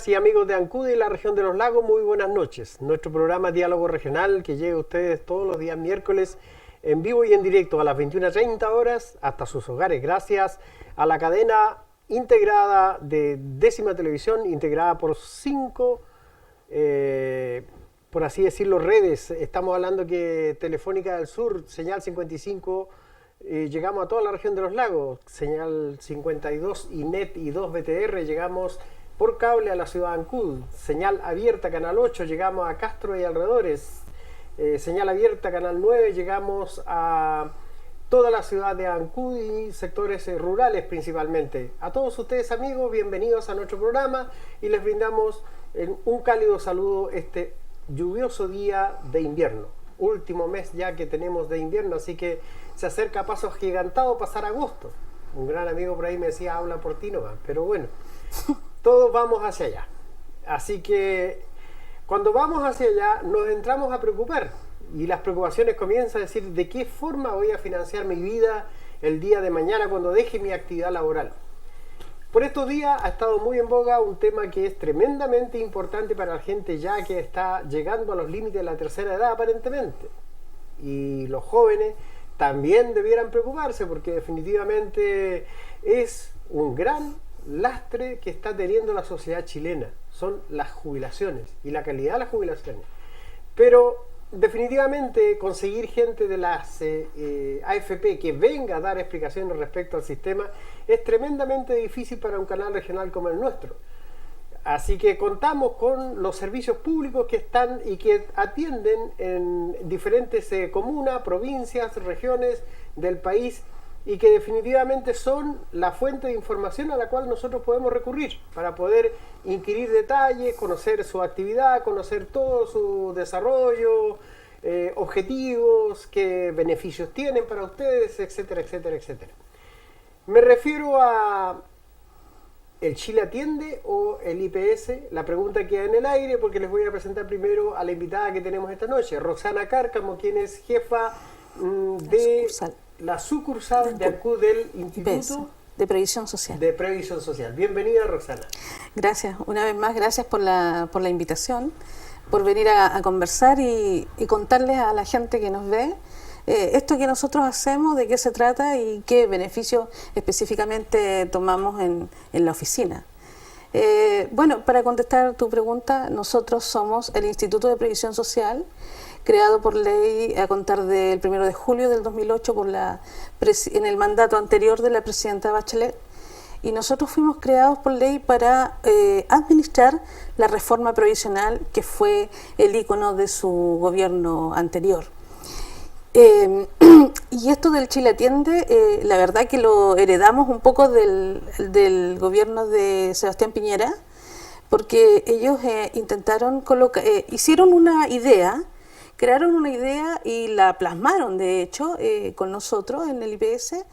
amigas y amigos de Ancud y la región de los lagos, muy buenas noches. Nuestro programa Diálogo Regional que llega a ustedes todos los días miércoles en vivo y en directo a las 21:30 horas hasta sus hogares, gracias a la cadena integrada de Décima Televisión, integrada por 5, por así decirlo, redes. Estamos hablando que Telefónica del Sur, señal 55, llegamos a toda la región de los lagos, señal 52 INET y 2 BTR, llegamos por cable a la ciudad de Ancud, señal abierta Canal 8, llegamos a Castro y alrededores, señal abierta Canal 9, llegamos a toda la ciudad de Ancud y sectores rurales principalmente. A todos ustedes amigos, bienvenidos a nuestro programa y les brindamos un cálido saludo este lluvioso día de invierno. Último mes ya que tenemos de invierno, así que se acerca a paso agigantado pasar agosto. Un gran amigo por ahí me decía, habla por ti nomás, pero bueno, todos vamos hacia allá. Así que cuando vamos hacia allá nos entramos a preocupar y las preocupaciones comienzan a decir de qué forma voy a financiar mi vida el día de mañana cuando deje mi actividad laboral. Por estos días ha estado muy en boga un tema que es tremendamente importante para la gente ya que está llegando a los límites de la tercera edad aparentemente. Y los jóvenes también debieran preocuparse porque definitivamente es un gran lastre que está teniendo la sociedad chilena. Son las jubilaciones y la calidad de las jubilaciones. Pero definitivamente conseguir gente de las AFP que venga a dar explicaciones respecto al sistema es tremendamente difícil para un canal regional como el nuestro. Así que contamos con los servicios públicos que están y que atienden en diferentes comunas, provincias, regiones del país y que definitivamente son la fuente de información a la cual nosotros podemos recurrir para poder inquirir detalles, conocer su actividad, conocer todo su desarrollo, objetivos, qué beneficios tienen para ustedes, etcétera, etcétera, etcétera. Me refiero a ¿el Chile atiende o el IPS? La pregunta queda en el aire porque les voy a presentar primero a la invitada que tenemos esta noche, Roxana Cárcamo, quien es jefa de la sucursal de Ancud del Instituto de Previsión Social. De Previsión Social. Bienvenida, Roxana. Gracias, una vez más, gracias por la invitación, por venir a conversar y contarles a la gente que nos ve esto que nosotros hacemos, de qué se trata y qué beneficios específicamente tomamos en la oficina. Bueno, para contestar tu pregunta, nosotros somos el Instituto de Previsión Social, creado por ley a contar del 1 de julio del 2008 en el mandato anterior de la presidenta Bachelet, y nosotros fuimos creados por ley para administrar la reforma previsional que fue el ícono de su gobierno anterior. Y esto del Chile Atiende, la verdad que lo heredamos un poco del gobierno de Sebastián Piñera, porque ellos intentaron hicieron una idea, crearon una idea y la plasmaron de hecho con nosotros en el IPS,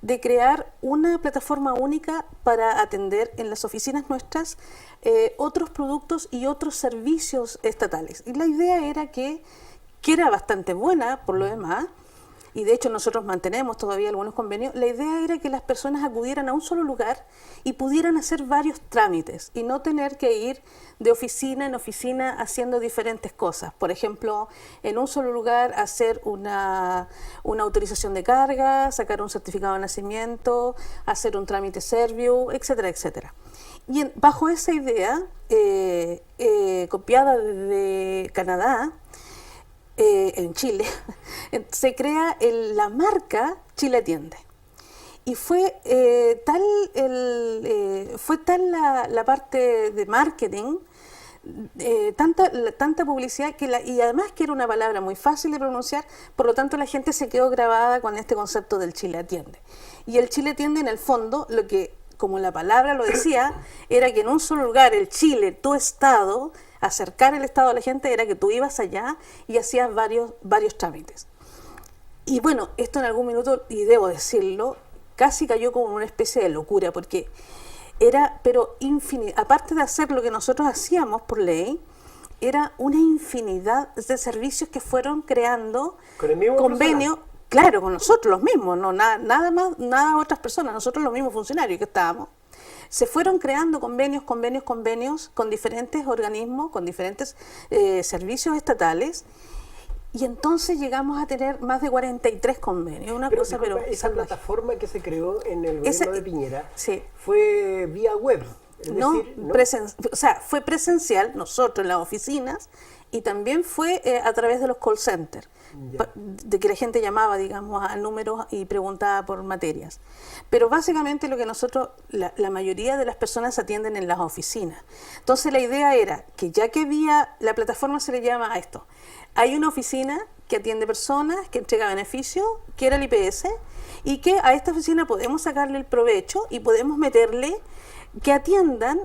de crear una plataforma única para atender en las oficinas nuestras otros productos y otros servicios estatales. Y la idea era que era bastante buena por lo demás, y de hecho nosotros mantenemos todavía algunos convenios. La idea era que las personas acudieran a un solo lugar y pudieran hacer varios trámites y no tener que ir de oficina en oficina haciendo diferentes cosas. Por ejemplo, en un solo lugar hacer una autorización de carga, sacar un certificado de nacimiento, hacer un trámite Serviu, etcétera, etcétera. Y bajo esa idea, copiada de Canadá, en Chile, se crea la marca Chile Atiende. Y fue tal la parte de marketing, tanta publicidad, y además que era una palabra muy fácil de pronunciar, por lo tanto la gente se quedó grabada con este concepto del Chile Atiende. Y el Chile Atiende, en el fondo, lo que, como la palabra lo decía, era que en un solo lugar, el Chile, tu estado, acercar el estado a la gente, era que tú ibas allá y hacías varios trámites. Y bueno, esto en algún minuto, y debo decirlo, casi cayó como una especie de locura, porque era, pero aparte de hacer lo que nosotros hacíamos por ley, era una infinidad de servicios que fueron creando con el mismo convenio, claro, con nosotros los mismos, no nada más, nada otras personas, nosotros los mismos funcionarios que estábamos, se fueron creando convenios con diferentes organismos, con diferentes servicios estatales, y entonces llegamos a tener más de 43 convenios. Una pero, cosa, disculpa, pero esa plataforma que se creó en el gobierno de Piñera fue vía web. Es no, decir, ¿no? o sea, fue presencial, nosotros en las oficinas, y también fue a través de los call centers, de que la gente llamaba, digamos, a números y preguntaba por materias. Pero básicamente lo que nosotros, la mayoría de las personas atienden en las oficinas. Entonces la idea era que ya que había, la plataforma se le llama a esto, hay una oficina que atiende personas, que entrega beneficios, que era el IPS, y que a esta oficina podemos sacarle el provecho y podemos meterle que atiendan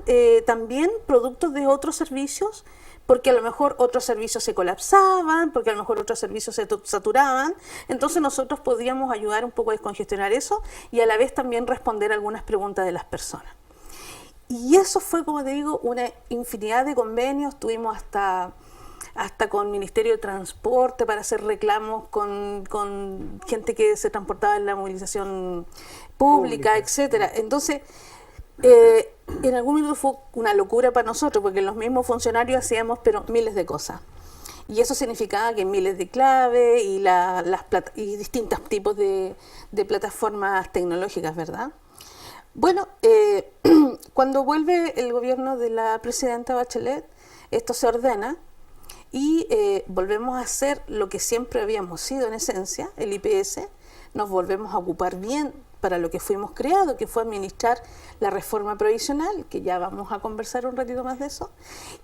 también productos de otros servicios, porque a lo mejor otros servicios se colapsaban, porque a lo mejor otros servicios se saturaban. Entonces nosotros podíamos ayudar un poco a descongestionar eso y a la vez también responder algunas preguntas de las personas. Y eso fue, como te digo, una infinidad de convenios. Tuvimos hasta con Ministerio de Transporte para hacer reclamos con gente que se transportaba en la movilización pública, etcétera. Entonces, en algún momento fue una locura para nosotros, porque los mismos funcionarios hacíamos pero miles de cosas. Y eso significaba que miles de claves y, y distintos tipos de plataformas tecnológicas, ¿verdad? Bueno, cuando vuelve el gobierno de la presidenta Bachelet, esto se ordena y volvemos a hacer lo que siempre habíamos sido en esencia, el IPS, nos volvemos a ocupar bien para lo que fuimos creados, que fue administrar la reforma provisional, que ya vamos a conversar un ratito más de eso,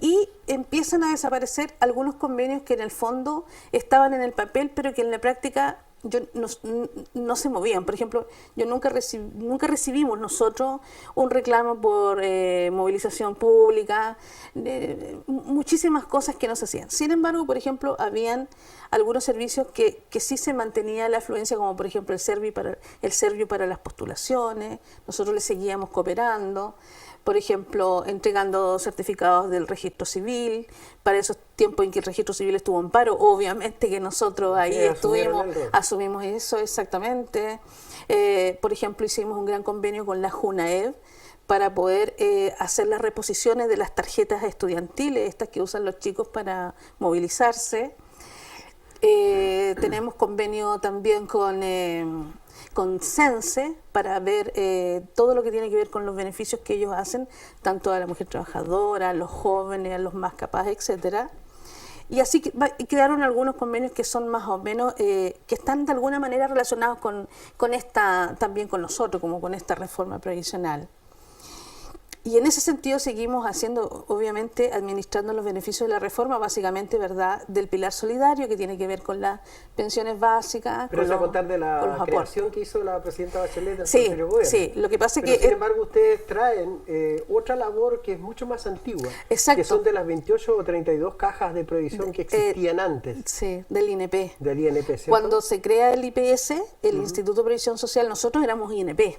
y empiezan a desaparecer algunos convenios que en el fondo estaban en el papel, pero que en la práctica no se movían. Por ejemplo, nunca recibimos nosotros un reclamo por movilización pública, muchísimas cosas que no se hacían. Sin embargo, por ejemplo, habían algunos servicios que sí se mantenía la afluencia, como por ejemplo el Servio para las postulaciones. Nosotros le seguíamos cooperando, por ejemplo, entregando certificados del registro civil. Para esos tiempos en que el registro civil estuvo en paro, obviamente que nosotros ahí asumimos eso exactamente. Por ejemplo, hicimos un gran convenio con la JUNAEV para poder hacer las reposiciones de las tarjetas estudiantiles, estas que usan los chicos para movilizarse. Tenemos convenio también con CENSE para ver todo lo que tiene que ver con los beneficios que ellos hacen, tanto a la mujer trabajadora, a los jóvenes, a los más capaces, etcétera. Y así quedaron algunos convenios que son más o menos, que están de alguna manera relacionados con esta, también con nosotros, como con esta reforma previsional. Y en ese sentido seguimos haciendo, obviamente, administrando los beneficios de la reforma, básicamente, ¿verdad?, del pilar solidario, que tiene que ver con las pensiones básicas. Pero es a contar de la creación que hizo la presidenta Bachelet del anterior gobierno. Sí, lo que pasa es que... Sin embargo, ustedes traen otra labor que es mucho más antigua, exacto, que son de las 28 o 32 cajas de previsión que existían antes. Sí, del INP. Del INP, ¿cierto? Cuando se crea el IPS, el Instituto de Previsión Social, nosotros éramos INP,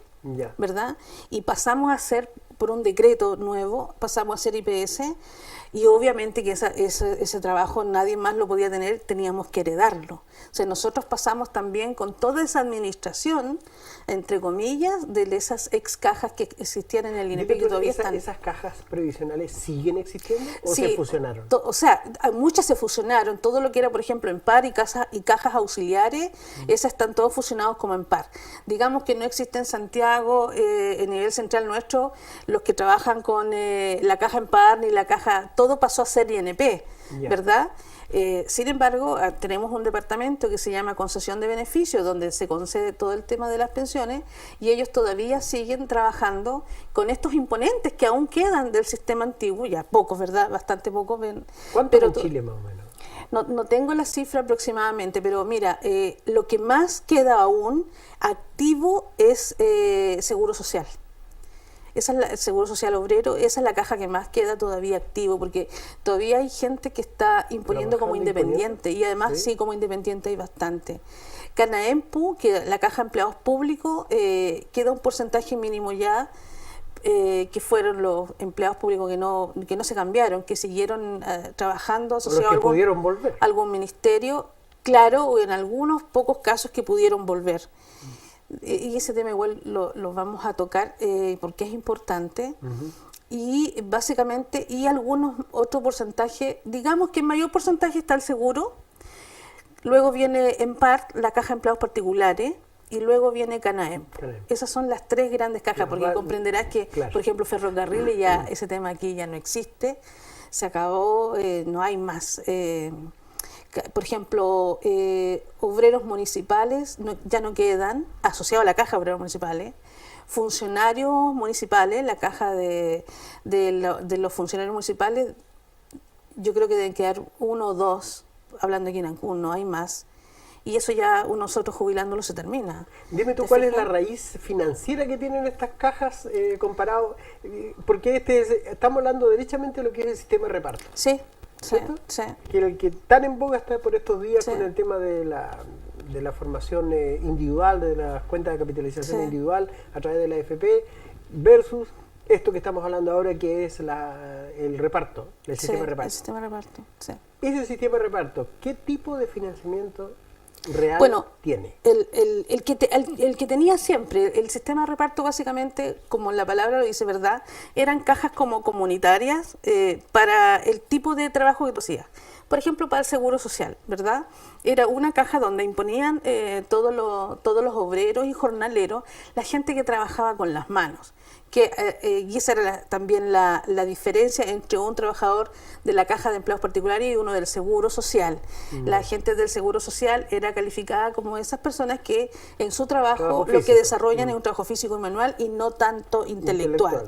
¿verdad? Y pasamos a ser, por un decreto nuevo, pasamos a ser IPS, y obviamente que ese trabajo nadie más lo podía tener, teníamos que heredarlo. O sea, nosotros pasamos también con toda esa administración, entre comillas, de esas ex cajas que existían en el INP, que todavía están. ¿Esas cajas previsionales siguen existiendo o se fusionaron? O sea, muchas se fusionaron, todo lo que era, por ejemplo, EMPAR y cajas auxiliares, esas están todos fusionados como EMPAR. Digamos que no existe en Santiago, en nivel central nuestro, los que trabajan con la caja EMPAR ni la caja, todo pasó a ser INP, ¿verdad? Sin embargo, tenemos un departamento que se llama concesión de beneficios, donde se concede todo el tema de las pensiones, y ellos todavía siguen trabajando con estos imponentes que aún quedan del sistema antiguo, ya pocos, ¿verdad? Bastante pocos. ¿Cuántos en Chile más o menos? No tengo la cifra aproximadamente, pero mira, lo que más queda aún activo es Seguro Social. Esa es el Seguro Social Obrero, esa es la caja que más queda todavía activo, porque todavía hay gente que está imponiendo como independiente, y además sí, como independiente hay bastante. Canaempu, que la caja de empleados públicos, queda un porcentaje mínimo ya, que fueron los empleados públicos que no se cambiaron, que siguieron trabajando asociados a algún ministerio, claro, o en algunos pocos casos que pudieron volver. y ese tema igual lo vamos a tocar porque es importante. Y básicamente, y algunos otro porcentaje, digamos que el mayor porcentaje está el seguro, luego viene en par la caja de empleados particulares, y luego viene Canaempo. Esas son las tres grandes cajas, porque comprenderás que, por ejemplo, ferrocarriles, ya ese tema aquí ya no existe, se acabó, no hay más. Por ejemplo, obreros municipales ya no quedan, asociados a la caja de obreros municipales, funcionarios municipales, la caja de los funcionarios municipales, yo creo que deben quedar uno o dos, hablando aquí en Ancún, no hay más. Y eso ya nosotros jubilándolo se termina. Dime tú, ¿cuál es la raíz financiera que tienen estas cajas comparado? Porque estamos hablando derechamente de lo que es el sistema de reparto. Sí, ¿cierto? Sí. Que tan en boga está por estos días Sí. con el tema de la formación individual, de las cuentas de capitalización Sí. individual a través de la AFP, versus esto que estamos hablando ahora, que es el reparto, el sistema de reparto. El sistema de reparto, sí. Ese sistema de reparto, ¿qué tipo de financiamiento real tiene? El que tenía siempre, el sistema de reparto básicamente, como la palabra lo dice, ¿verdad? Eran cajas como comunitarias para el tipo de trabajo que tú hacías. Por ejemplo, para el seguro social, ¿verdad? Era una caja donde imponían todos los obreros y jornaleros, la gente que trabajaba con las manos. Y esa era también la diferencia entre un trabajador de la caja de empleados particulares y uno del seguro social. La gente del seguro social era calificada como esas personas que en su trabajo lo que desarrollan es un trabajo físico y manual y no tanto intelectual.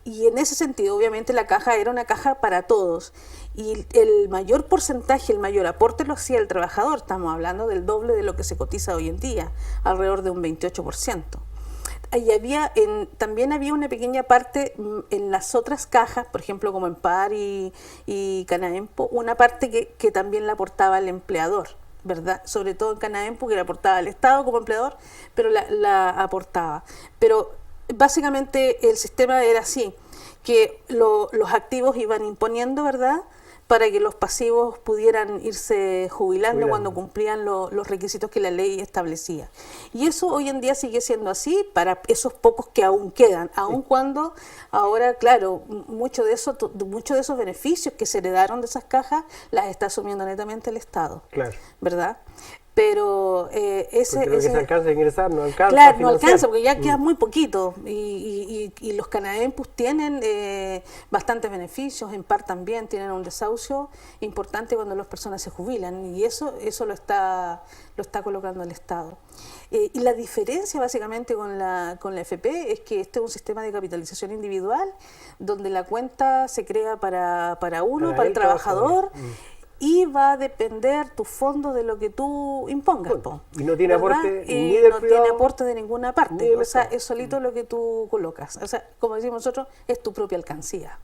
Y en ese sentido, obviamente, la caja era una caja para todos. Y el mayor porcentaje, el mayor aporte lo hacía el trabajador. Estamos hablando del doble de lo que se cotiza hoy en día, alrededor de un 28%. Y también había una pequeña parte en las otras cajas, por ejemplo como en PAR y Canaempo, una parte que también la aportaba el empleador, ¿verdad? Sobre todo en Canaempo, que la aportaba el Estado como empleador, pero la aportaba. Pero básicamente el sistema era así, que los activos iban imponiendo, ¿verdad?, para que los pasivos pudieran irse jubilando cuando cumplían los requisitos que la ley establecía. Y eso hoy en día sigue siendo así para esos pocos que aún quedan, aun cuando ahora, claro, muchos de esos beneficios que se heredaron de esas cajas las está asumiendo netamente el Estado, ¿verdad? Pero porque lo que se alcanza a ingresar no alcanza. Claro, no alcanza porque ya queda muy poquito y los Canaempus tienen bastantes beneficios, en par también tienen un desahucio importante cuando las personas se jubilan y eso lo está colocando el Estado. Y la diferencia básicamente con la FP es que este es un sistema de capitalización individual donde la cuenta se crea para el trabajador. Y va a depender tu fondo de lo que tú impongas. Y no tiene aporte ni del privado, tiene aporte de ninguna parte. O sea, es solito lo que tú colocas. O sea, como decimos nosotros, es tu propia alcancía.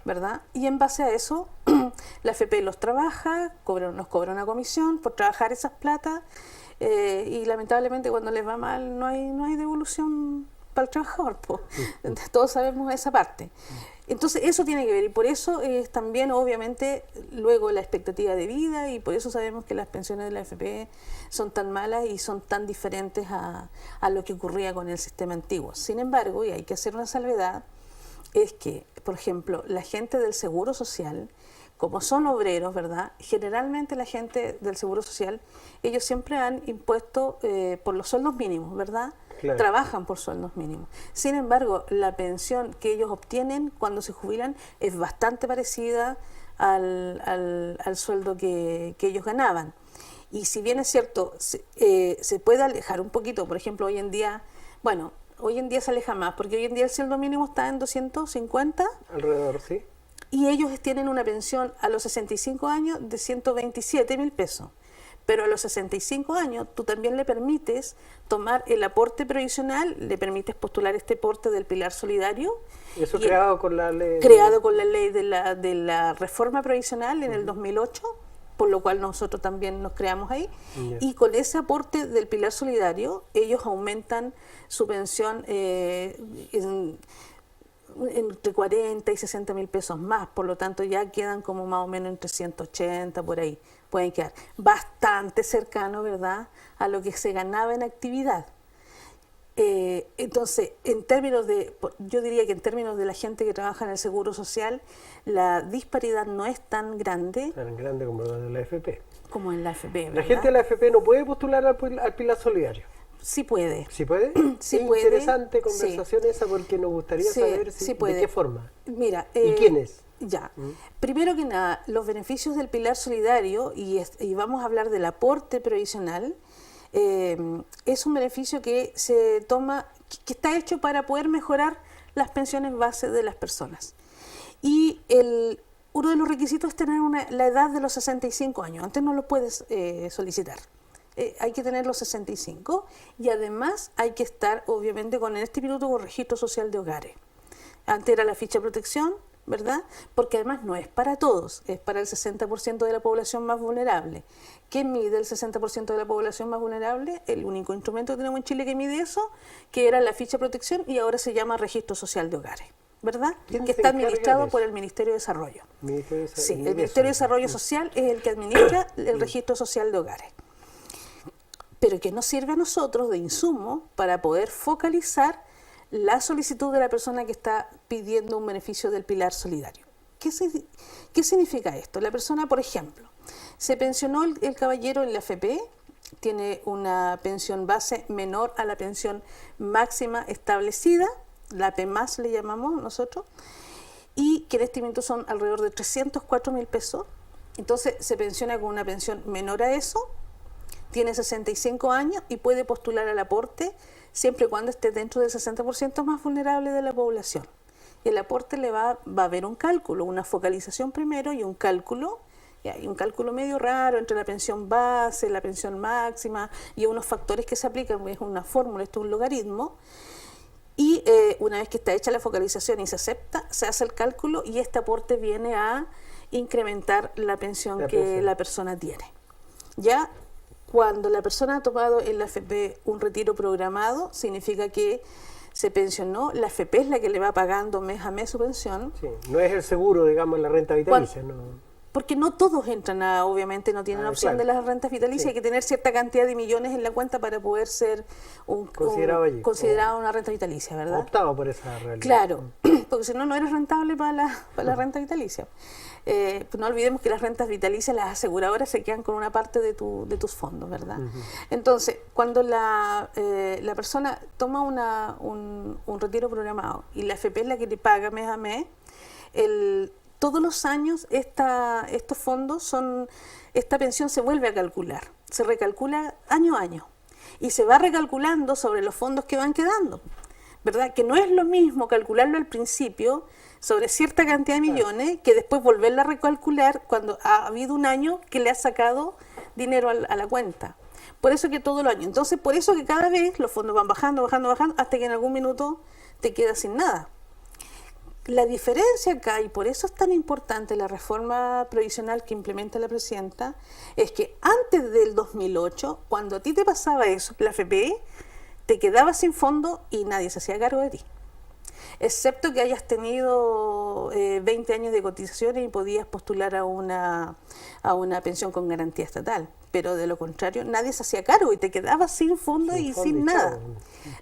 ¿Verdad? Y en base a eso, la FP los trabaja, nos cobra una comisión por trabajar esas platas y lamentablemente cuando les va mal no hay devolución para el trabajador. Todos sabemos esa parte. Entonces eso tiene que ver y por eso es también obviamente luego la expectativa de vida y por eso sabemos que las pensiones de la AFP son tan malas y son tan diferentes a lo que ocurría con el sistema antiguo. Sin embargo, y hay que hacer una salvedad, es que, por ejemplo, la gente del Seguro Social, como son obreros, ¿verdad? Generalmente la gente del Seguro Social, ellos siempre han impuesto por los sueldos mínimos, ¿verdad? Trabajan por sueldos mínimos. Sin embargo, la pensión que ellos obtienen cuando se jubilan es bastante parecida al sueldo que ellos ganaban. Y si bien es cierto, se puede alejar un poquito, por ejemplo, hoy en día se aleja más, porque hoy en día el sueldo mínimo está en 250. Alrededor, sí. Y ellos tienen una pensión a los 65 años de 127.000 pesos. Pero a los 65 años tú también le permites tomar el aporte previsional, le permites postular este aporte del Pilar Solidario. Eso creado con la ley. Creado con la ley de la reforma previsional en el 2008, por lo cual nosotros también nos creamos ahí. Y con ese aporte del Pilar Solidario, ellos aumentan su pensión entre 40 y 60.000 pesos más, por lo tanto ya quedan como más o menos entre 180 por ahí, pueden quedar bastante cercano, ¿verdad?, a lo que se ganaba en actividad. Entonces, yo diría que en términos de la gente que trabaja en el Seguro Social, la disparidad no es tan grande como la de la AFP. Como en la AFP, ¿verdad? La gente de la AFP no puede postular al Pilar Solidario. Sí puede. ¿Sí puede? Sí es puede. Interesante conversación esa porque nos gustaría saber sí puede. de qué forma. Mira, ¿Y quiénes? Ya. Primero que nada, los beneficios del Pilar Solidario, y vamos a hablar del aporte previsional, es un beneficio que se toma, que está hecho para poder mejorar las pensiones base de las personas. Y uno de los requisitos es tener la edad de los 65 años. Antes no lo puedes solicitar. Hay que tener los 65 y además hay que estar, obviamente, en este minuto con registro social de hogares. Antes era la ficha de protección, ¿verdad? Porque además no es para todos, es para el 60% de la población más vulnerable. ¿Qué mide el 60% de la población más vulnerable? El único instrumento que tenemos en Chile que mide eso, que era la ficha de protección y ahora se llama registro social de hogares, ¿verdad? Que está administrado por el Ministerio de Desarrollo. Sí, el Ministerio de Desarrollo Social es el que administra el registro social de hogares. Pero que nos sirve a nosotros de insumo para poder focalizar la solicitud de la persona que está pidiendo un beneficio del Pilar Solidario. ¿Qué significa esto? La persona, por ejemplo, se pensionó el caballero en la AFP, tiene una pensión base menor a la pensión máxima establecida, la PMAS le llamamos nosotros, y que en este momento son alrededor de 304.000 pesos. Entonces se pensiona con una pensión menor a eso, tiene 65 años y puede postular al aporte siempre y cuando esté dentro del 60% más vulnerable de la población. Y el aporte va a haber un cálculo, una focalización primero y un cálculo. Y hay un cálculo medio raro entre la pensión base, la pensión máxima y unos factores que se aplican, es una fórmula, esto es un logaritmo. Y una vez que está hecha la focalización y se acepta, se hace el cálculo y este aporte viene a incrementar la pensión que la persona tiene. Ya cuando la persona ha tomado en la AFP un retiro programado, significa que se pensionó, la AFP es la que le va pagando mes a mes su pensión. Sí, no es el seguro, digamos, la renta vitalicia, ¿no? Porque no todos entran obviamente no tienen opción de las rentas vitalicias, hay que tener cierta cantidad de millones en la cuenta para poder ser considerado una renta vitalicia, ¿verdad? Optado por esa realidad. Claro, porque si no, no eres rentable para la renta vitalicia. No olvidemos que las rentas vitalicias, las aseguradoras se quedan con una parte de tus fondos, ¿verdad? Entonces, cuando la persona toma un retiro programado y la AFP es la que le paga mes a mes, todos los años estos fondos esta pensión se vuelve a calcular, se recalcula año a año y se va recalculando sobre los fondos que van quedando, ¿verdad? Que no es lo mismo calcularlo al principio sobre cierta cantidad de millones que después volverla a recalcular cuando ha habido un año que le ha sacado dinero a la cuenta. Por eso que todo el año. Entonces, por eso que cada vez los fondos van bajando, hasta que en algún minuto te quedas sin nada. La diferencia acá, y por eso es tan importante la reforma previsional que implementa la presidenta, es que antes del 2008, cuando a ti te pasaba eso, la AFP, te quedabas sin fondo y nadie se hacía cargo de ti. Excepto que hayas tenido 20 años de cotizaciones y podías postular a una pensión con garantía estatal. Pero de lo contrario, nadie se hacía cargo y te quedabas sin fondo y sin nada.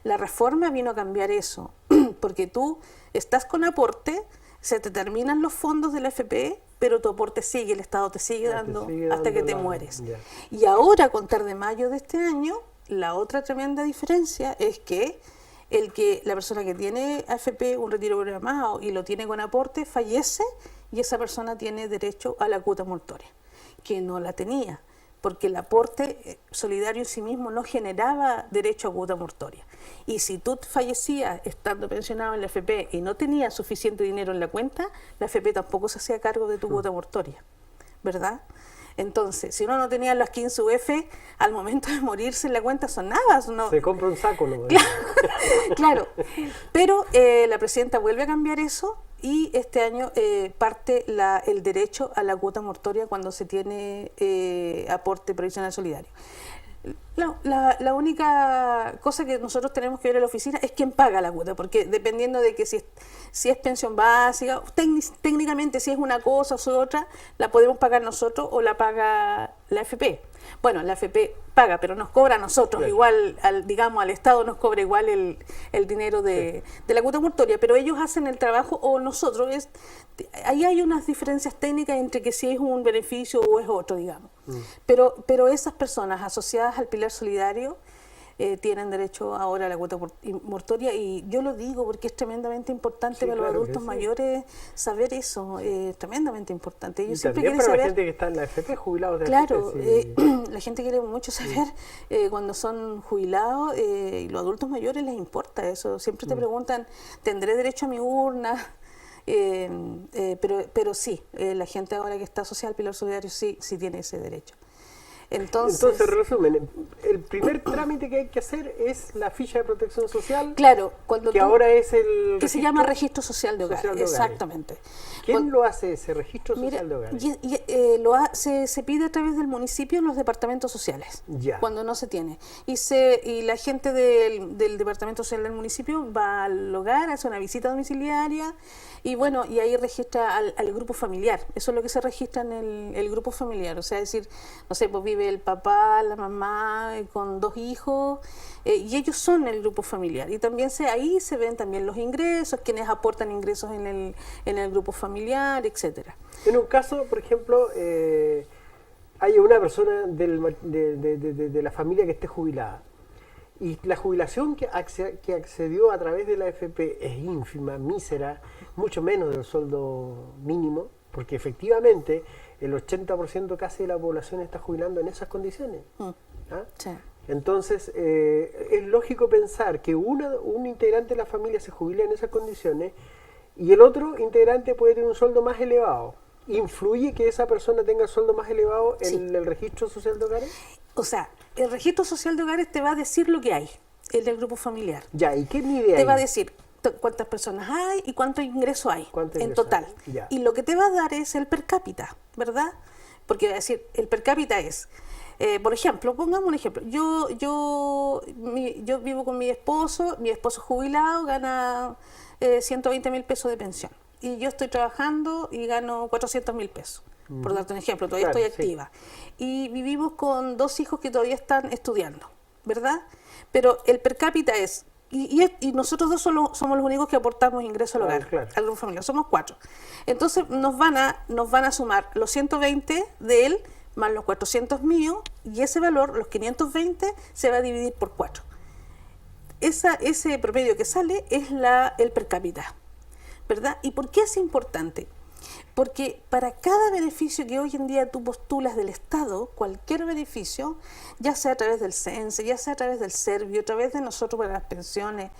La reforma vino a cambiar eso, porque tú estás con aporte, se te terminan los fondos de la AFP, pero tu aporte sigue, el Estado te sigue dando hasta que te mueres. Y ahora, a contar de mayo de este año, la otra tremenda diferencia es que la persona que tiene AFP, un retiro programado y lo tiene con aporte, fallece y esa persona tiene derecho a la cuota mortuoria, que no la tenía, porque el aporte solidario en sí mismo no generaba derecho a cuota mortuoria. Y si tú fallecías estando pensionado en la AFP y no tenías suficiente dinero en la cuenta, la AFP tampoco se hacía cargo de tu cuota mortuoria, ¿verdad? Entonces, si uno no tenía las 15 UF, al momento de morirse en la cuenta sonaba. Se compra un saco, ¿no? Claro, pero la presidenta vuelve a cambiar eso y este año parte el derecho a la cuota mortuoria cuando se tiene aporte previsional solidario. La única cosa que nosotros tenemos que ver en la oficina es quién paga la cuota, porque dependiendo de que si es pensión básica, técnicamente si es una cosa o otra, la podemos pagar nosotros o la paga la AFP. Bueno, la AFP paga, pero nos cobra a nosotros, Claro. igual, digamos, al Estado nos cobra igual el dinero de la cuota mortuoria, pero ellos hacen el trabajo o nosotros. Ahí hay unas diferencias técnicas entre que si es un beneficio o es otro, digamos. Pero esas personas asociadas al pilar solidario tienen derecho ahora a la cuota mortuoria, y yo lo digo porque es tremendamente importante Sí, para los claro que adultos sí. mayores saber eso, tremendamente importante. Ellos Y siempre también quieren para la saber. gente que está en la FP, jubilados de Claro, FP, sí. la gente quiere mucho saber cuando son jubilados, y los adultos mayores les importa eso. Siempre te preguntan, ¿tendré derecho a mi urna? Pero sí, la gente ahora que está asociada al pilar solidario sí tiene ese derecho. Entonces, resumen, el primer trámite que hay que hacer es la ficha de protección social, claro, cuando que ahora es el que se llama registro social de hogares, social de hogares. Exactamente. ¿Quién lo hace ese registro Mira, social de hogares? se pide a través del municipio en los departamentos sociales, Ya. cuando no se tiene. Y la gente del departamento social del municipio va al hogar, hace una visita domiciliaria, y bueno, y ahí registra al grupo familiar. Eso es lo que se registra en el grupo familiar. O sea, es decir, no sé, pues vive el papá, la mamá, con 2 hijos, y ellos son el grupo familiar. Y también ahí se ven también los ingresos, quienes aportan ingresos en el grupo familiar, etcétera. En un caso, por ejemplo, hay una persona de la familia que esté jubilada, y la jubilación que accedió a través de la AFP es ínfima, mísera, mucho menos del sueldo mínimo, porque efectivamente el 80% casi de la población está jubilando en esas condiciones. ¿Ah? Sí. Entonces, es lógico pensar que un integrante de la familia se jubila en esas condiciones y el otro integrante puede tener un sueldo más elevado. ¿Influye que esa persona tenga el sueldo más elevado en el registro social de hogares? O sea, el registro social de hogares te va a decir lo que hay en el grupo familiar. Ya, ¿y qué mide Te ahí? va a decir cuántas personas hay y cuánto ingreso hay ¿Cuánto en ingreso total. hay? Ya. Y lo que te va a dar es el per cápita, ¿verdad? Porque va a decir, el per cápita es, por ejemplo, pongamos un ejemplo, yo vivo con mi esposo jubilado, gana 120.000 pesos de pensión. Y yo estoy trabajando y gano 400.000 pesos, por darte un ejemplo, todavía Claro, estoy sí. activa. Y vivimos con 2 hijos que todavía están estudiando, ¿verdad? Pero el per cápita es, y nosotros dos somos los únicos que aportamos ingreso al hogar, Claro. al grupo familiar, somos 4. Entonces nos van a sumar los 120 de él más los 400 míos, y ese valor, los 520, se va a dividir por 4. Ese promedio que sale es el per cápita, ¿verdad? ¿Y por qué es importante? Porque para cada beneficio que hoy en día tú postulas del Estado, cualquier beneficio, ya sea a través del CENSE, ya sea a través del Servio, a través de nosotros para las pensiones,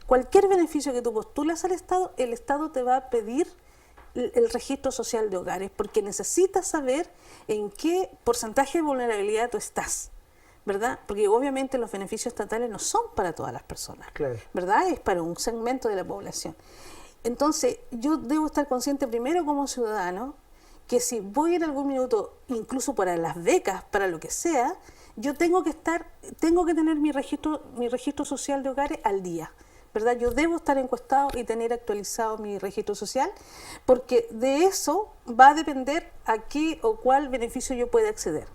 cualquier beneficio que tú postulas al Estado, el Estado te va a pedir el registro social de hogares, porque necesitas saber en qué porcentaje de vulnerabilidad tú estás, ¿verdad? Porque obviamente los beneficios estatales no son para todas las personas, Claro. ¿verdad? Es para un segmento de la población. Entonces, yo debo estar consciente primero como ciudadano que si voy en algún minuto, incluso para las becas, para lo que sea, yo tengo que tener mi registro social de hogares al día, ¿verdad? Yo debo estar encuestado y tener actualizado mi registro social, porque de eso va a depender a qué o cuál beneficio yo pueda acceder.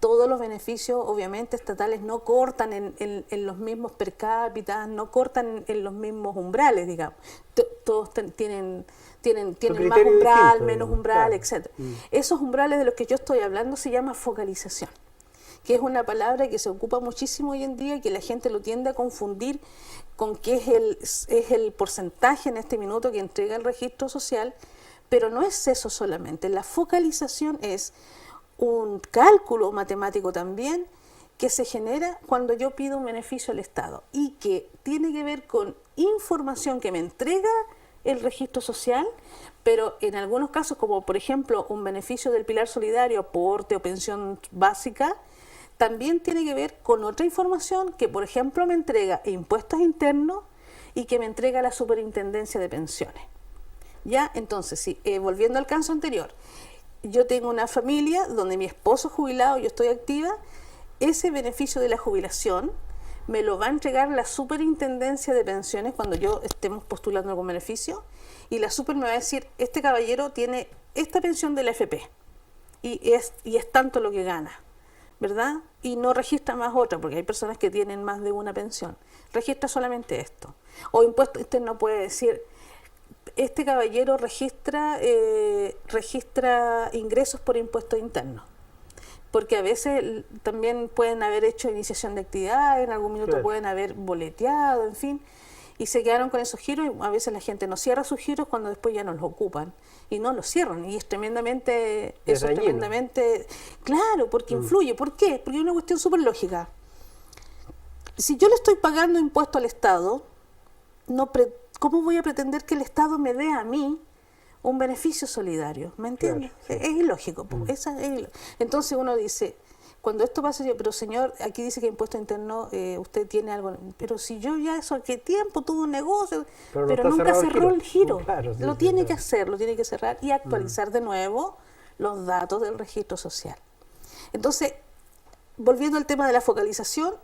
Todos los beneficios, obviamente, estatales no cortan en los mismos per cápita, no cortan en los mismos umbrales, digamos. Todos tienen más umbral, menos umbral, claro. etc. Esos umbrales de los que yo estoy hablando se llama focalización, que es una palabra que se ocupa muchísimo hoy en día y que la gente lo tiende a confundir con qué es el porcentaje en este minuto que entrega el registro social, pero no es eso solamente. La focalización es un cálculo matemático también que se genera cuando yo pido un beneficio al Estado y que tiene que ver con información que me entrega el registro social, pero en algunos casos, como por ejemplo un beneficio del pilar solidario, aporte o pensión básica, también tiene que ver con otra información que, por ejemplo, me entrega impuestos internos y que me entrega la Superintendencia de Pensiones. Ya, entonces, sí, volviendo al caso anterior, yo tengo una familia donde mi esposo es jubilado, yo estoy activa, ese beneficio de la jubilación me lo va a entregar la Superintendencia de Pensiones cuando yo estemos postulando algún beneficio, y la Super me va a decir, este caballero tiene esta pensión de la AFP y es tanto lo que gana, ¿verdad? Y no registra más otra, porque hay personas que tienen más de una pensión. Registra solamente esto. O impuesto interno puede decir, este caballero registra ingresos por impuestos internos. Porque a veces también pueden haber hecho iniciación de actividad, en algún minuto Claro. pueden haber boleteado, en fin, y se quedaron con esos giros, y a veces la gente no cierra sus giros cuando después ya no los ocupan, y no los cierran, y es tremendamente, Es eso es dañino. tremendamente, claro, porque influye. ¿Por qué? Porque hay una cuestión súper lógica. Si yo le estoy pagando impuesto al Estado, ¿cómo voy a pretender que el Estado me dé a mí un beneficio solidario? ¿Me entiendes? Claro, sí. Es ilógico. Entonces uno dice, cuando esto pasa, pero señor, aquí dice que impuesto interno, usted tiene algo, pero si yo ya eso, ¿a qué tiempo tuve un negocio? Pero no Pero está nunca cerrado el cerró giro. el giro. Claro, sí, Lo sí, tiene claro. que hacer, lo tiene que cerrar y actualizar de nuevo los datos del registro social. Entonces, volviendo al tema de la focalización,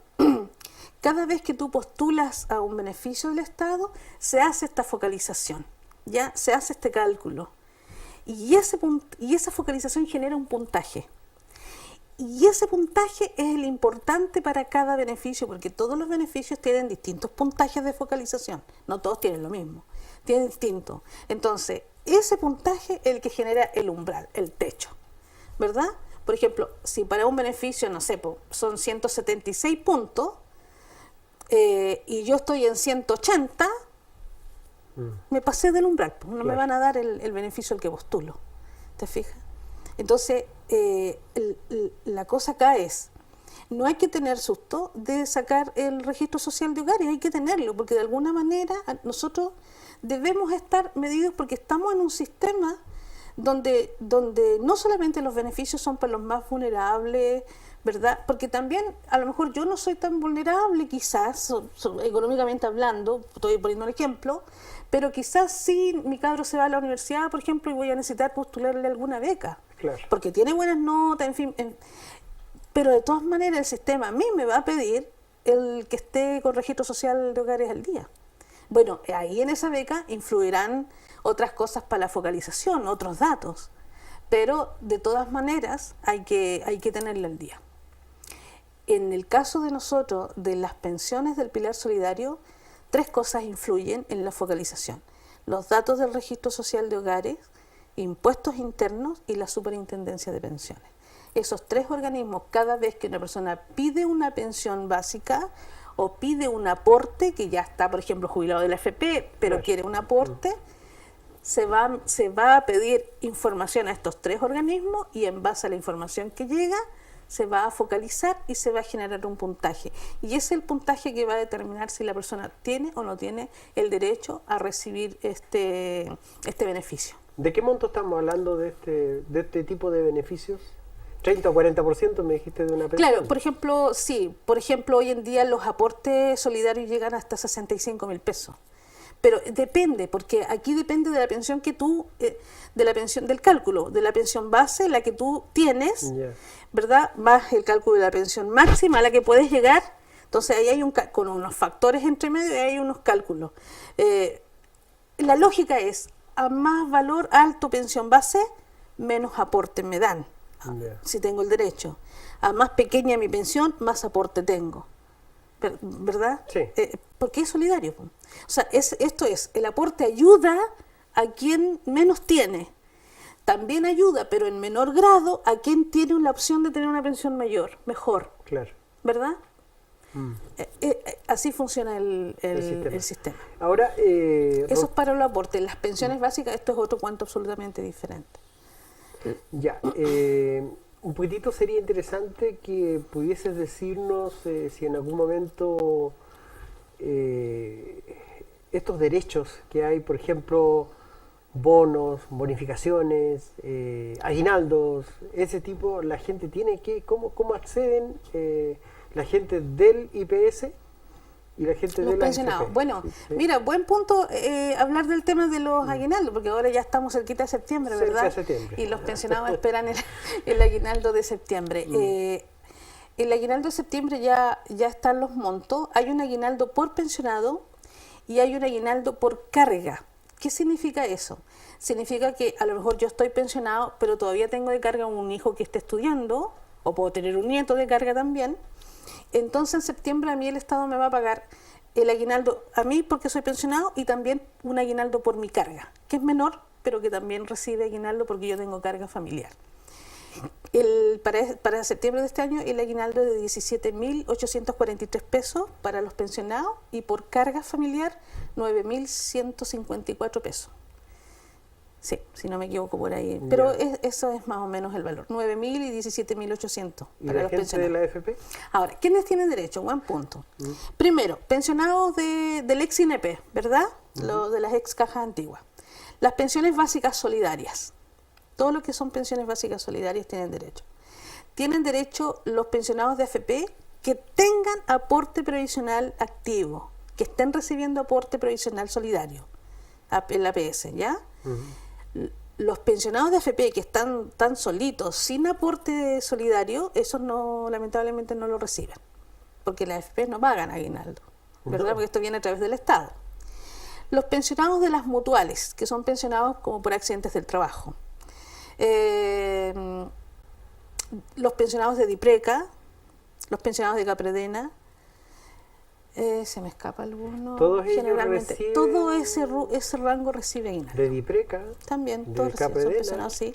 cada vez que tú postulas a un beneficio del Estado, se hace esta focalización, ya se hace este cálculo. Y esa focalización genera un puntaje. Y ese puntaje es el importante para cada beneficio, porque todos los beneficios tienen distintos puntajes de focalización. No todos tienen lo mismo, tienen distinto. Entonces, ese puntaje es el que genera el umbral, el techo, ¿verdad? Por ejemplo, si para un beneficio, no sé, son 176 puntos, y yo estoy en 180, me pasé del umbral, no me Claro. van a dar el beneficio al que postulo. ¿Te fijas? Entonces, la cosa acá es, no hay que tener susto de sacar el registro social de hogares, hay que tenerlo, porque de alguna manera nosotros debemos estar medidos porque estamos en un sistema donde no solamente los beneficios son para los más vulnerables, ¿verdad? Porque también a lo mejor yo no soy tan vulnerable quizás, económicamente hablando, estoy poniendo un ejemplo, pero quizás sí mi cabro se va a la universidad, por ejemplo, y voy a necesitar postularle alguna beca, Claro. porque tiene buenas notas, en fin, pero de todas maneras el sistema a mí me va a pedir el que esté con registro social de hogares al día. Bueno, ahí en esa beca influirán otras cosas para la focalización, otros datos, pero de todas maneras hay que tenerla al día. En el caso de nosotros, de las pensiones del Pilar Solidario, 3 cosas influyen en la focalización: los datos del registro social de hogares, impuestos internos y la superintendencia de pensiones. Esos 3 organismos, cada vez que una persona pide una pensión básica o pide un aporte, que ya está, por ejemplo, jubilado de la AFP, pero Claro. quiere un aporte, se va a pedir información a estos 3 organismos, y en base a la información que llega se va a focalizar y se va a generar un puntaje. Y ese es el puntaje que va a determinar si la persona tiene o no tiene el derecho a recibir este beneficio. ¿De qué monto estamos hablando de este tipo de beneficios? ¿30 o 40% me dijiste de una pensión? Claro, por ejemplo, sí, hoy en día los aportes solidarios llegan hasta 65.000 pesos. Pero depende, porque aquí depende de la pensión que tú, de la pensión, del cálculo, de la pensión base, la que tú tienes, Ya. ¿verdad? Más el cálculo de la pensión máxima a la que puedes llegar. Entonces ahí hay con unos factores entre medio, y hay unos cálculos. La lógica es, a más valor alto pensión base, menos aporte me dan, Ya. si tengo el derecho. A más pequeña mi pensión, más aporte tengo. ¿Verdad? Sí. Porque es solidario. O sea, esto es, el aporte ayuda a quien menos tiene. También ayuda, pero en menor grado, a quien tiene la opción de tener una pensión mejor. Claro. ¿Verdad? Así funciona el sistema. Ahora, Eso es para los aportes. Las pensiones básicas, esto es otro cuento absolutamente diferente. ya, un poquitito sería interesante que pudieses decirnos si en algún momento estos derechos que hay, por ejemplo, bonos, bonificaciones, aguinaldos, ese tipo, la gente tiene que, ¿cómo acceden la gente del IPS y la gente Los de la pensionados. AFP? Bueno, Sí. mira, buen punto hablar del tema de los aguinaldos, porque ahora ya estamos cerquita de septiembre, Cerca ¿verdad? de septiembre. Y los pensionados esperan el aguinaldo de septiembre. El aguinaldo de septiembre ya están los montos. Hay un aguinaldo por pensionado y hay un aguinaldo por carga. ¿Qué significa eso? Significa que a lo mejor yo estoy pensionado, pero todavía tengo de carga un hijo que esté estudiando, o puedo tener un nieto de carga también. Entonces en septiembre a mí el Estado me va a pagar el aguinaldo a mí porque soy pensionado y también un aguinaldo por mi carga, que es menor, pero que también recibe aguinaldo porque yo tengo carga familiar. Para septiembre de este año el aguinaldo es de 17.843 pesos para los pensionados y por carga familiar 9.154 pesos. Sí, si no me equivoco por ahí. Pero eso es más o menos el valor. 9.000 y 17.800 para los pensionados. ¿Y la gente de la AFP? Ahora, ¿quiénes tienen derecho? Buen punto. Primero, pensionados del ex INP, ¿verdad? Lo de las ex cajas antiguas. Las pensiones básicas solidarias. Todo lo que son pensiones básicas solidarias tienen derecho. Tienen derecho los pensionados de AFP que tengan aporte previsional activo, que estén recibiendo aporte previsional solidario, el APS, ¿ya? Los pensionados de AFP que están tan solitos, sin aporte solidario, esos no, lamentablemente no lo reciben, porque las AFP no pagan aguinaldo, ¿verdad? No. Porque esto viene a través del Estado. Los pensionados de las mutuales, que son pensionados como por accidentes del trabajo. Los pensionados de DIPRECA, los pensionados de Capredena, se me escapa alguno. Todos generalmente ellos todo ese rango recibe aguinaldo. De DIPRECA. También, todos son pensionados, sí.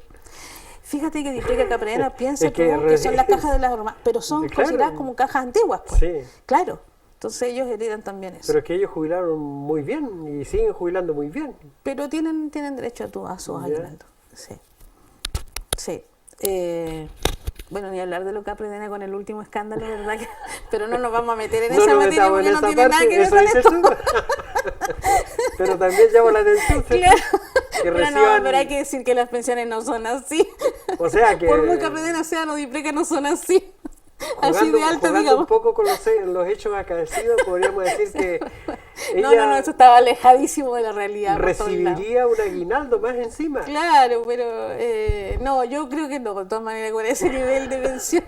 Fíjate que DIPRECA, Capredena, piensa que son las cajas de las normas, pero son consideradas como cajas antiguas, pues. Sí. Claro. Entonces ellos heredan también eso. Pero es que ellos jubilaron muy bien y siguen jubilando muy bien. Pero tienen derecho a sus aguinaldos. Sí. Sí. Bueno, ni hablar de lo que Capredena con el último escándalo, ¿verdad? Pero no nos vamos a meter en esa materia porque no tiene nada que ver con esto. Pero también llama la atención. Claro. Que reciban... No, pero hay que decir que las pensiones no son así. O sea que... Por muy Capredena sea, los DIPRECA no son así. Así de alto, digamos. Un poco con los hechos acaecidos, podríamos decir que ella no, eso estaba alejadísimo de la realidad. Recibiría un aguinaldo más encima. Claro, pero no, yo creo que no, de todas maneras, con ese nivel de pensión.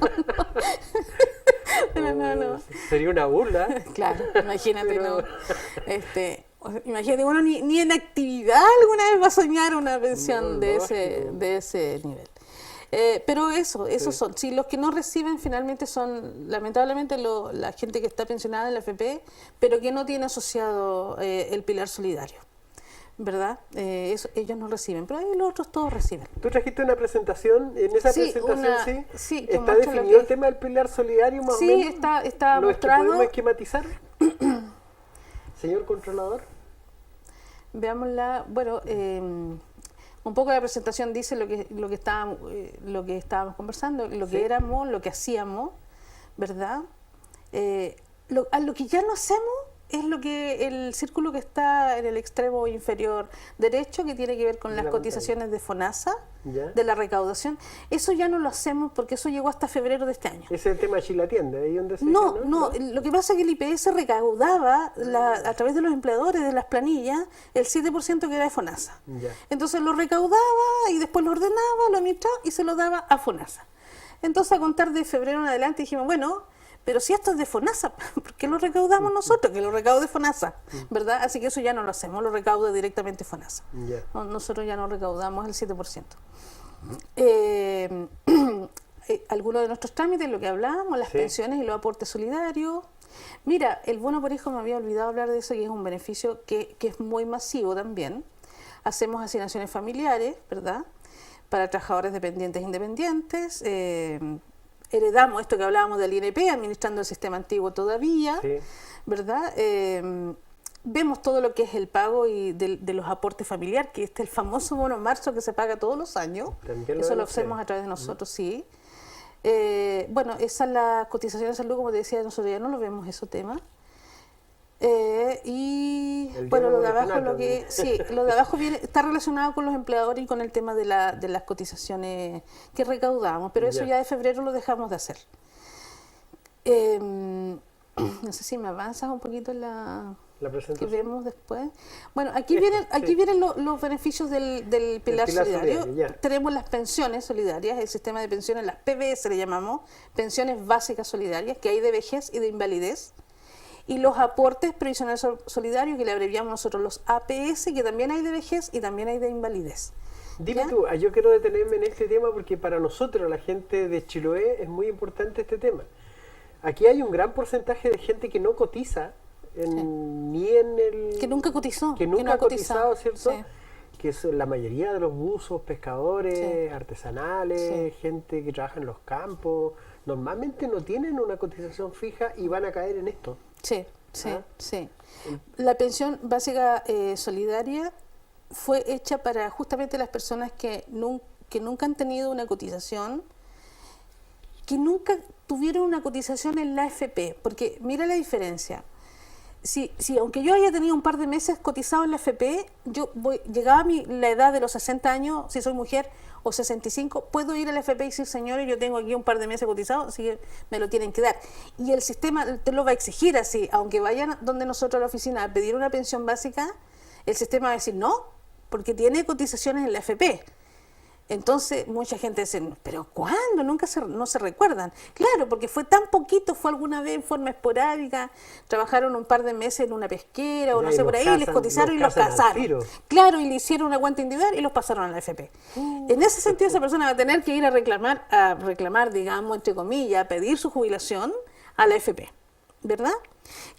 Pero no. Sería una burla. Claro, imagínate, pero... no. Imagínate, uno ni en actividad alguna vez va a soñar una pensión de ese nivel. Pero esos son. Si los que no reciben finalmente son, lamentablemente, la gente que está pensionada en la AFP, pero que no tiene asociado el pilar solidario, ¿verdad? Ellos no reciben, pero ahí los otros todos reciben. ¿Tú trajiste una presentación? En esa presentación, sí, ¿está definido el tema del pilar solidario más o menos? Sí, está mostrado. ¿Podemos esquematizar? Señor controlador. Veámosla. Bueno, un poco la presentación dice lo que estábamos conversando, lo que éramos, lo que hacíamos, ¿verdad? Lo que ya no hacemos es el círculo que está en el extremo inferior derecho, que tiene que ver con las cotizaciones de FONASA, de la recaudación. Eso ya no lo hacemos porque eso llegó hasta febrero de este año. ¿Es el tema Chilatienda? ¿Ahí donde se no, lo que pasa es que el IPS recaudaba a través de los empleadores de las planillas el 7% que era de FONASA. Entonces lo recaudaba y después lo ordenaba, lo administraba y se lo daba a FONASA. Entonces a contar de febrero en adelante dijimos, bueno, pero si esto es de FONASA, ¿por qué lo recaudamos nosotros? Que lo recaude FONASA, ¿verdad? Así que eso ya no lo hacemos, lo recauda directamente FONASA. Nosotros ya no recaudamos el 7%. Algunos de nuestros trámites, lo que hablábamos, las pensiones y los aportes solidarios. Mira, el bono por hijo, me había olvidado hablar de eso, y es un beneficio que es muy masivo también. Hacemos asignaciones familiares, ¿verdad? Para trabajadores dependientes e independientes. Heredamos esto que hablábamos del INP, administrando el sistema antiguo todavía, ¿verdad? Vemos todo lo que es el pago y de los aportes familiares, que este es el famoso bono marzo que se paga todos los años. Eso lo hacemos a través de nosotros, sí. Bueno, esa es la cotización de salud, como te decía, nosotros ya no lo vemos ese tema. Y bueno, lo de abajo, lo de abajo está relacionado con los empleadores y con el tema de las cotizaciones que recaudamos, pero eso ya de febrero lo dejamos de hacer. No sé si me avanzas un poquito la presentación que vemos después. Bueno, aquí vienen los beneficios del pilar solidario. Tenemos las pensiones solidarias, el sistema de pensiones, las PBS le llamamos, pensiones básicas solidarias, que hay de vejez y de invalidez. Y los aportes previsionales solidarios, que le abreviamos nosotros los APS, que también hay de vejez y también hay de invalidez. Dime ¿ya? tú, yo quiero detenerme en este tema porque para nosotros, la gente de Chiloé, es muy importante este tema. Aquí hay un gran porcentaje de gente que no cotiza Sí. ni en el... Que nunca cotizó, que que nunca no ha ha cotizado, cotizado, ¿cierto? sí. Que es la mayoría de los buzos, pescadores, Sí. artesanales, Sí. gente que trabaja en los campos, normalmente no tienen una cotización fija y van a caer en esto. Sí, sí, ¿Ah? sí. La pensión básica solidaria fue hecha para justamente las personas que nunca han tenido una cotización, que nunca tuvieron una cotización en la AFP, porque mira la diferencia. Si aunque yo haya tenido un par de meses cotizado en la AFP, llegaba la edad de los 60 años, si soy mujer, o 65, puedo ir a la AFP y decir, señores, yo tengo aquí un par de meses cotizados, así que me lo tienen que dar. Y el sistema te lo va a exigir así, aunque vayan donde nosotros a la oficina a pedir una pensión básica, el sistema va a decir no, porque tiene cotizaciones en la AFP. Entonces mucha gente dice, pero ¿cuándo? No se recuerdan. Claro, porque fue tan poquito, fue alguna vez en forma esporádica, trabajaron un par de meses en una pesquera o Ya, no y sé, los por ahí, casan- les cotizaron y los casan al casaron. tiro. Claro, y le hicieron una cuenta individual y los pasaron a la AFP. En ese sentido, esa persona va a tener que ir a reclamar, digamos, entre comillas, a pedir su jubilación a la AFP, ¿verdad?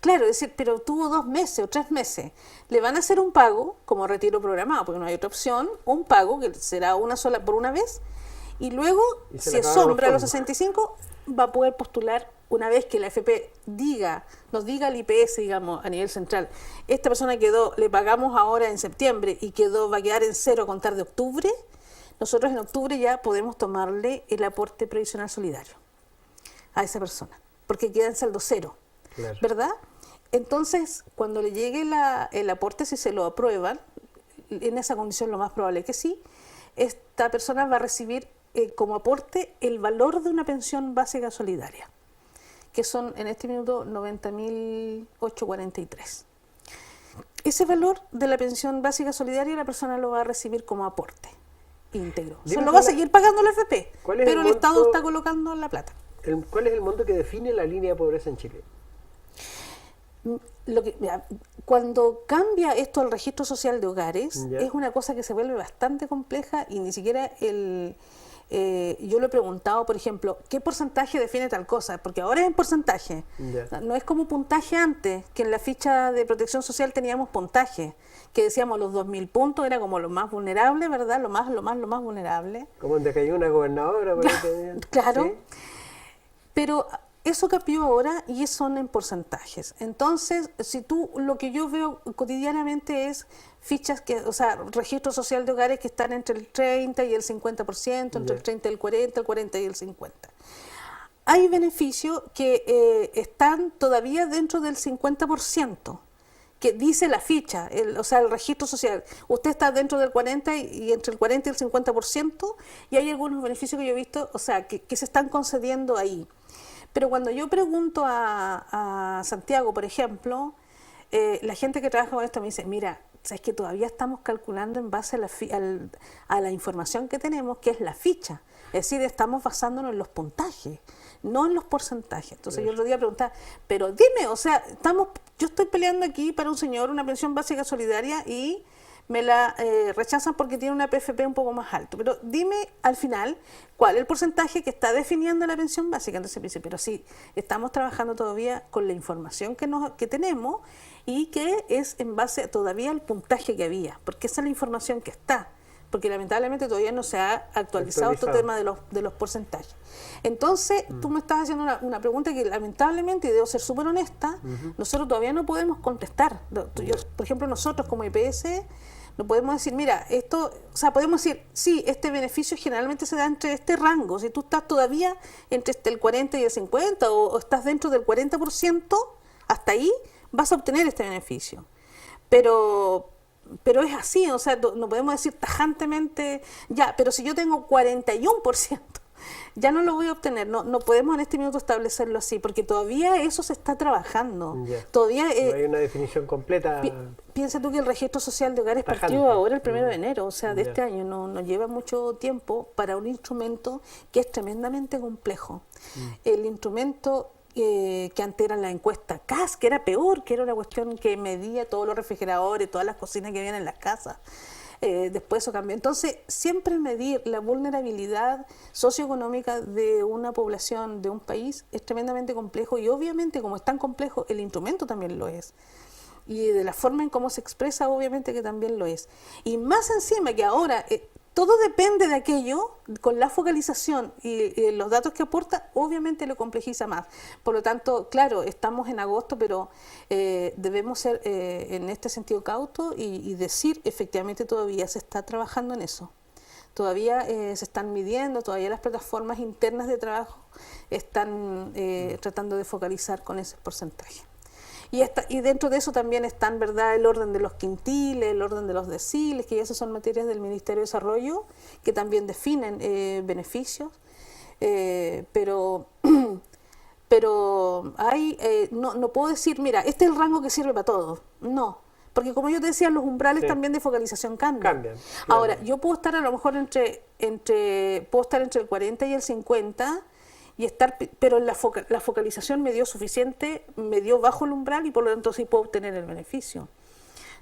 Claro, es decir, pero tuvo 2 meses o 3 meses. Le van a hacer un pago, como retiro programado, porque no hay otra opción, un pago que será una sola por una vez, y luego, Y se si le es acabaron los hombre a los fondos. 65, va a poder postular una vez que la AFP nos diga al IPS, digamos, a nivel central, esta persona le pagamos ahora en septiembre y va a quedar en cero a contar de octubre, nosotros en octubre ya podemos tomarle el aporte previsional solidario a esa persona, porque queda en saldo cero. Claro. ¿Verdad? Entonces, cuando le llegue el aporte, si se lo aprueban, en esa condición lo más probable es que sí, esta persona va a recibir como aporte el valor de una pensión básica solidaria, que son en este minuto 90.843. Ese valor de la pensión básica solidaria la persona lo va a recibir como aporte íntegro. Dime, Lo va a Paula, seguir pagando la FP, ¿cuál es pero el el Estado monto- está colocando la plata. ¿Cuál es el monto que define la línea de pobreza en Chile? Mira, cuando cambia esto al registro social de hogares, Ya. es una cosa que se vuelve bastante compleja y ni siquiera yo le he preguntado, por ejemplo, ¿qué porcentaje define tal cosa? Porque ahora es en porcentaje. Ya. No es como puntaje antes, que en la ficha de protección social teníamos puntaje, que decíamos los 2.000 puntos era como lo más vulnerable, ¿verdad? Lo más vulnerable. Como donde cayó una gobernadora. por ahí también. Claro. ¿Sí? Pero eso cambió ahora y son en porcentajes. Entonces, si tú, lo que yo veo cotidianamente es fichas registro social de hogares que están entre el 30 y el 50%, entre el 30 y el 40, el 40 y el 50. Hay beneficios que están todavía dentro del 50%, que dice la ficha, el registro social. Usted está dentro del 40 y entre el 40 y el 50%, y hay algunos beneficios que yo he visto, que se están concediendo ahí. Pero cuando yo pregunto a Santiago, por ejemplo, la gente que trabaja con esto me dice, mira, sabes que todavía estamos calculando en base a la información que tenemos, que es la ficha. Es decir, estamos basándonos en los puntajes, no en los porcentajes. Entonces yo el otro día preguntaba, pero dime, yo estoy peleando aquí para un señor una pensión básica solidaria y me la rechazan porque tiene una PFP un poco más alto. Pero dime al final cuál es el porcentaje que está definiendo la pensión básica. Entonces me dice, pero sí, estamos trabajando todavía con la información que tenemos y que es en base todavía al puntaje que había, porque esa es la información que está. Porque lamentablemente todavía no se ha actualizado este tema de los porcentajes. Entonces, tú me estás haciendo una pregunta que lamentablemente, y debo ser súper honesta, nosotros todavía no podemos contestar. Por ejemplo, nosotros como IPS no podemos decir, mira, podemos decir, sí, este beneficio generalmente se da entre este rango. Si tú estás todavía entre el 40 y el 50 o estás dentro del 40%, hasta ahí vas a obtener este beneficio. Pero es así, no podemos decir tajantemente, ya, pero si yo tengo 41%, ya no lo voy a obtener. No podemos en este minuto establecerlo así, porque todavía eso se está trabajando. Ya. Todavía No hay una definición completa. piensa tú que el registro social de hogares Tajante. partió ahora el 1 de enero, de Ya. este año, no lleva mucho tiempo para un instrumento que es tremendamente complejo. El instrumento que antes era la encuesta CAS, que era peor, que era una cuestión que medía todos los refrigeradores, todas las cocinas que habían en las casas. después eso cambió. Entonces, siempre medir la vulnerabilidad socioeconómica de una población, de un país, es tremendamente complejo y obviamente como es tan complejo, el instrumento también lo es. Y de la forma en cómo se expresa, obviamente que también lo es. Y más encima que ahora, todo depende de aquello, con la focalización y los datos que aporta, obviamente lo complejiza más. Por lo tanto, claro, estamos en agosto, pero debemos ser en este sentido cautos y decir, efectivamente todavía se está trabajando en eso. Todavía se están midiendo, todavía las plataformas internas de trabajo están tratando de focalizar con ese porcentaje. Y dentro de eso también están, ¿verdad?, el orden de los quintiles, el orden de los deciles, que ya esas son materias del Ministerio de Desarrollo, que también definen beneficios, pero hay, no puedo decir, mira, este es el rango que sirve para todos, no, porque como yo te decía, los umbrales también de focalización cambian. Claro. Ahora, yo puedo estar a lo mejor puedo estar entre el 40 y el 50, pero la focalización me dio suficiente, me dio bajo el umbral y por lo tanto sí puedo obtener el beneficio.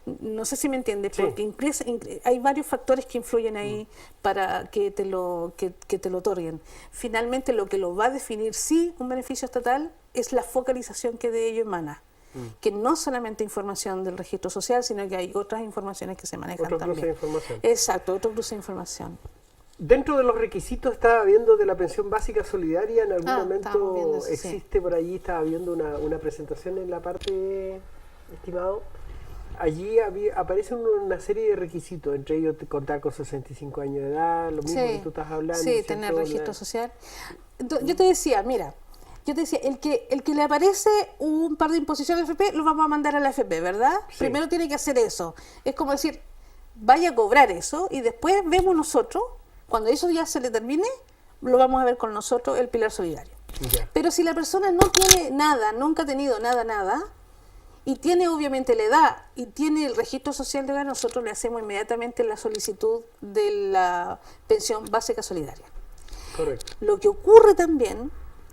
No sé si me entiendes, porque hay varios factores que influyen ahí para que te lo otorguen. Finalmente lo que lo va a definir sí un beneficio estatal es la focalización que de ello emana. Que no solamente información del registro social, sino que hay otras informaciones que se manejan también. Otro cruce de información. Exacto, otro cruce de información. Dentro de los requisitos estaba viendo de la pensión básica solidaria, en algún momento eso, existe por allí, estaba viendo una presentación en la parte, estimado, allí aparece una serie de requisitos, entre ellos contar con 65 años de edad, lo mismo que tú estás hablando. Sí, tener registro social. Entonces, yo te decía, el que le aparece un par de imposiciones de FP, lo vamos a mandar a la FP, ¿verdad? Sí. Primero tiene que hacer eso. Es como decir, vaya a cobrar eso y después vemos nosotros. Cuando eso ya se le termine, lo vamos a ver con nosotros, el pilar solidario. Yeah. Pero si la persona no tiene nada, nunca ha tenido nada, y tiene obviamente la edad y tiene el registro social de hogar, nosotros le hacemos inmediatamente la solicitud de la pensión básica solidaria. Correcto. Lo que ocurre también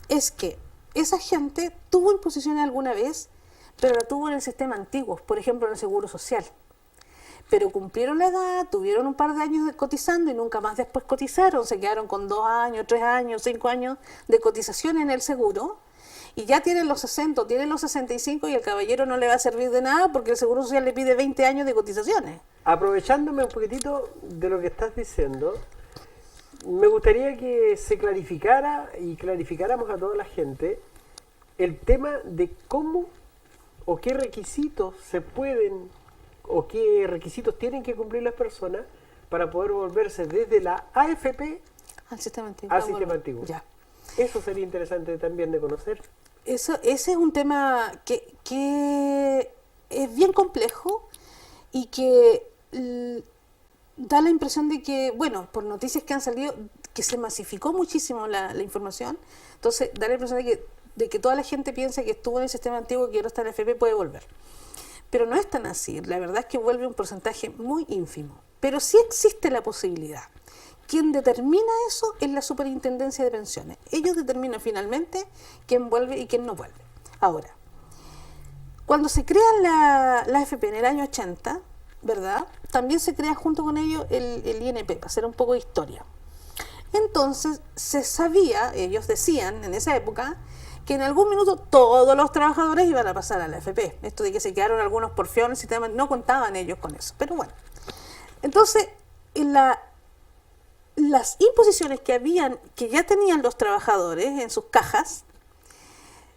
es que esa gente tuvo imposiciones alguna vez, pero la tuvo en el sistema antiguo, por ejemplo en el Seguro Social. Pero cumplieron la edad, tuvieron un par de años cotizando y nunca más después cotizaron, se quedaron con 2 años, 3 años, 5 años de cotización en el seguro y ya tienen los 60, tienen los 65 y el caballero no le va a servir de nada porque el Seguro Social le pide 20 años de cotizaciones. Aprovechándome un poquitito de lo que estás diciendo, me gustaría que se clarificara y clarificáramos a toda la gente el tema de cómo o qué requisitos se pueden o qué requisitos tienen que cumplir las personas para poder volverse desde la AFP al sistema antiguo. Ya. Eso sería interesante también de conocer. Ese es un tema que es bien complejo y que da la impresión de que, bueno, por noticias que han salido, que se masificó muchísimo la información, entonces da la impresión de que toda la gente piensa que estuvo en el sistema antiguo y que ahora está en la AFP puede volver. Pero no es tan así, la verdad es que vuelve un porcentaje muy ínfimo. Pero sí existe la posibilidad. Quien determina eso es la Superintendencia de Pensiones. Ellos determinan finalmente quién vuelve y quién no vuelve. Ahora, cuando se crea la AFP en el año 80, ¿verdad? También se crea junto con ellos el INP, para hacer un poco de historia. Entonces, se sabía, ellos decían en esa época, que en algún minuto todos los trabajadores iban a pasar a la AFP. Esto de que se quedaron algunos porfiones, no contaban ellos con eso. Pero bueno, entonces las imposiciones que ya tenían los trabajadores en sus cajas,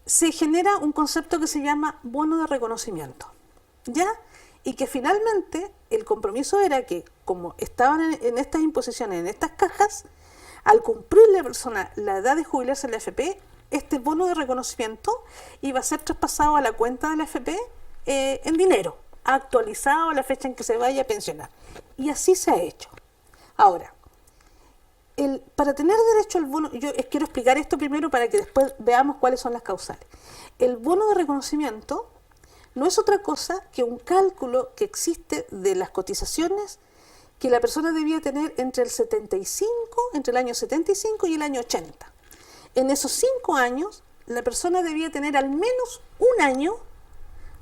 se genera un concepto que se llama bono de reconocimiento, ¿ya? Y que finalmente el compromiso era que, como estaban en estas imposiciones, en estas cajas, al cumplir la persona la edad de jubilarse en la AFP, este bono de reconocimiento iba a ser traspasado a la cuenta de la AFP en dinero, actualizado a la fecha en que se vaya a pensionar. Y así se ha hecho. Ahora, para tener derecho al bono, yo quiero explicar esto primero para que después veamos cuáles son las causales. El bono de reconocimiento no es otra cosa que un cálculo que existe de las cotizaciones que la persona debía tener entre el año 75 y el año 80. En esos 5 años, la persona debía tener al menos un año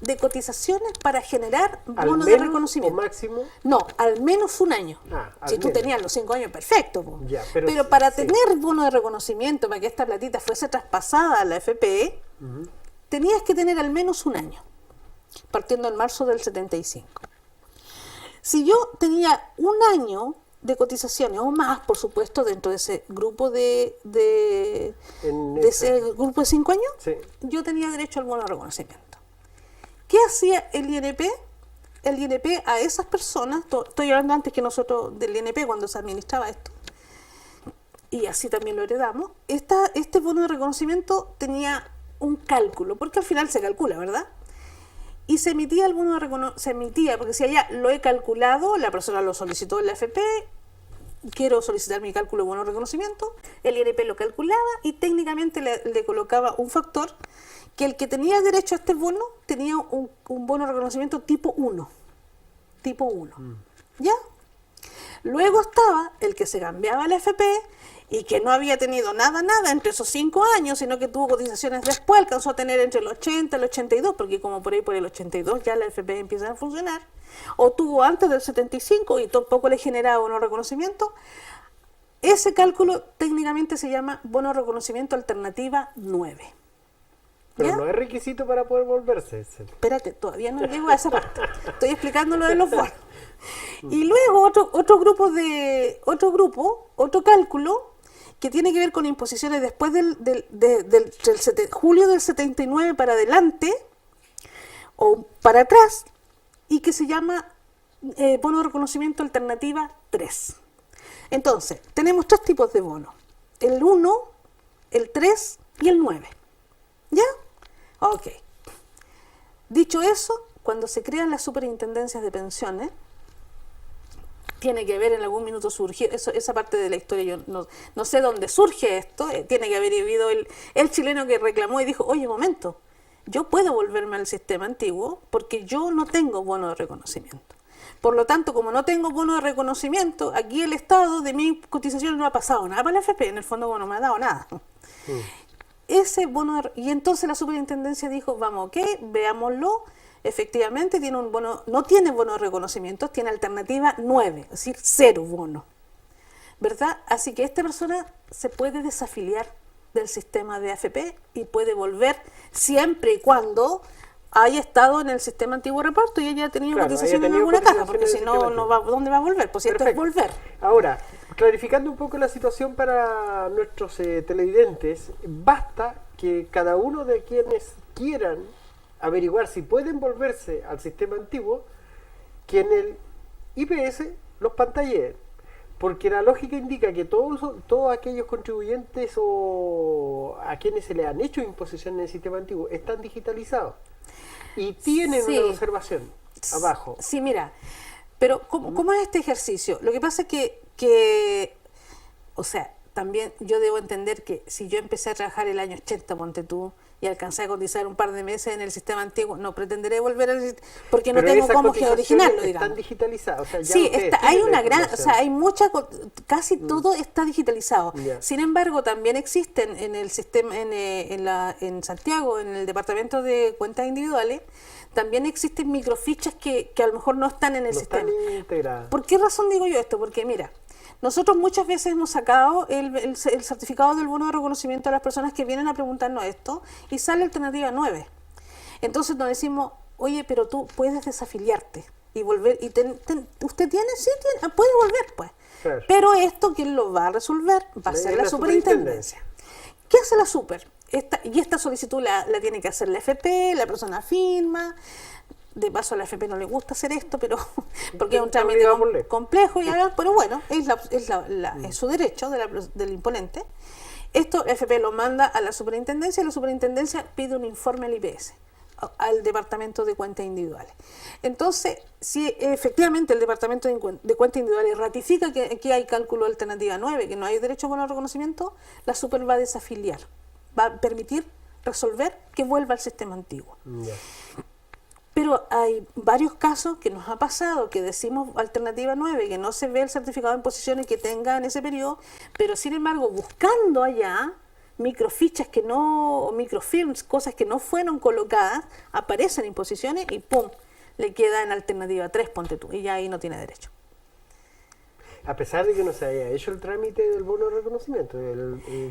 de cotizaciones para generar ¿Al bonos de menos reconocimiento. o máximo? No, al menos un año. Al Si tú menos. tenías los 5 años, perfecto. Po. Ya, pero para sí. tener bono de reconocimiento, para que esta platita fuese traspasada a la FP, tenías que tener al menos un año, partiendo en marzo del 75. Si yo tenía un año de cotizaciones o más, por supuesto, dentro de ese grupo de ese grupo de 5 años, Sí. yo tenía derecho al bono de reconocimiento. ¿Qué hacía el INP? El INP a esas personas, estoy hablando antes que nosotros del INP cuando se administraba esto, y así también lo heredamos, este bono de reconocimiento tenía un cálculo, porque al final se calcula, ¿verdad? Y se emitía el bono de reconocimiento, se emitía, porque si allá lo he calculado, la persona lo solicitó en la FP, quiero solicitar mi cálculo de bono de reconocimiento, el INP lo calculaba y técnicamente le colocaba un factor que el que tenía derecho a este bono tenía un bono de reconocimiento tipo 1. Tipo 1. ¿Ya? Luego estaba el que se cambiaba a la FP y que no había tenido nada entre esos 5 años, sino que tuvo cotizaciones después, alcanzó a tener entre el 80 y el 82, porque como por ahí por el 82 ya la FP empieza a funcionar, o tuvo antes del 75 y tampoco le generaba bono de reconocimiento. Ese cálculo técnicamente se llama bono de reconocimiento alternativa 9. Pero ¿Ya? no es requisito para poder volverse. Espérate, todavía no llego a esa parte. Estoy explicando lo de los bonos. Y luego otro cálculo que tiene que ver con imposiciones después del julio del 79 para adelante o para atrás, y que se llama bono de reconocimiento alternativa 3. Entonces, tenemos 3 tipos de bonos: el 1, el 3 y el 9. ¿Ya? Ok. Dicho eso, cuando se crean las superintendencias de pensiones, tiene que haber en algún minuto surgido, esa parte de la historia yo no sé dónde surge esto, tiene que haber habido el chileno que reclamó y dijo, oye, momento, yo puedo volverme al sistema antiguo porque yo no tengo bono de reconocimiento. Por lo tanto, como no tengo bono de reconocimiento, aquí el Estado de mi cotización no ha pasado nada para la FP, en el fondo no me ha dado nada. Ese bono y entonces la superintendencia dijo, vamos, ok, veámoslo. Efectivamente tiene un bono, no tiene bono de reconocimiento, tiene alternativa 9, es decir, 0 bono, ¿verdad? Así que esta persona se puede desafiliar del sistema de AFP y puede volver siempre y cuando haya estado en el sistema antiguo de reparto y haya tenido cotización en alguna caja, porque si no, ¿dónde va a volver? Pues si esto es volver. Ahora, clarificando un poco la situación para nuestros televidentes, basta que cada uno de quienes quieran averiguar si pueden volverse al sistema antiguo, que en el IPS los pantalleen, porque la lógica indica que todos aquellos contribuyentes o a quienes se le han hecho imposición en el sistema antiguo están digitalizados y tienen una observación abajo. Sí, mira, pero ¿cómo es este ejercicio? Lo que pasa es que o sea, también yo debo entender que si yo empecé a trabajar el año 80, ponte tú, y alcancé a cotizar un par de meses en el sistema antiguo, no pretenderé volver al porque no tengo cómo originarlo, digamos. Están digitalizadas, o sea, ya sí, hay una gran, o sea, hay casi todo está digitalizado. Sin embargo, también existen en el sistema, en Santiago, en el departamento de cuentas individuales, también existen microfichas que a lo mejor no están en el sistema. Están integradas. ¿Por qué razón digo yo esto? Porque mira, nosotros muchas veces hemos sacado el certificado del bono de reconocimiento a las personas que vienen a preguntarnos esto y sale alternativa 9. Entonces nos decimos, oye, pero tú puedes desafiliarte y volver. ¿Usted tiene? Sí, tiene, puede volver, pues. Claro. Pero esto, ¿quién lo va a resolver? Va a ser la superintendencia. ¿Qué hace la super? Esta solicitud la tiene que hacer la FP, la persona firma. De paso a la FP no le gusta hacer esto, pero porque es un trámite complejo, pero bueno, es su derecho del imponente. Esto la FP lo manda a la superintendencia y la superintendencia pide un informe al IPS, al departamento de cuentas individuales. Entonces, si efectivamente el departamento de cuentas individuales ratifica que aquí hay cálculo alternativa 9, que no hay derecho a bono de reconocimiento, la super va a desafiliar, va a permitir resolver que vuelva al sistema antiguo. Pero hay varios casos que nos ha pasado, que decimos alternativa 9, que no se ve el certificado de imposición y que tenga en ese periodo, pero sin embargo, buscando allá, microfichas que no, o microfilms, cosas que no fueron colocadas, aparecen imposiciones y ¡pum! Le queda en alternativa 3, ponte tú, y ya ahí no tiene derecho. A pesar de que no se haya hecho el trámite del bono de reconocimiento,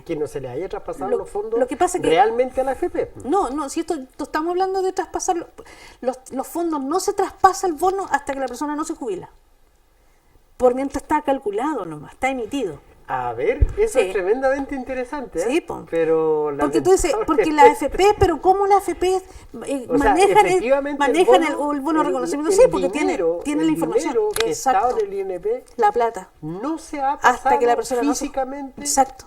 que no se le haya traspasado los fondos lo que pasa que, realmente a la AFP. No, si esto estamos hablando de traspasar, los fondos no se traspasa el bono hasta que la persona no se jubila. Por mientras está calculado nomás, está emitido. A ver, eso Sí. es tremendamente interesante, ¿eh? Sí, po. Pero Porque tú dices, porque la AFP, pero ¿cómo la AFP o sea, efectivamente, manejan el bono de reconocimiento? Sí, porque tiene la información. Dinero que estaba Exacto. en el INP La plata. no se ha pasado Hasta que la persona físicamente, Exacto.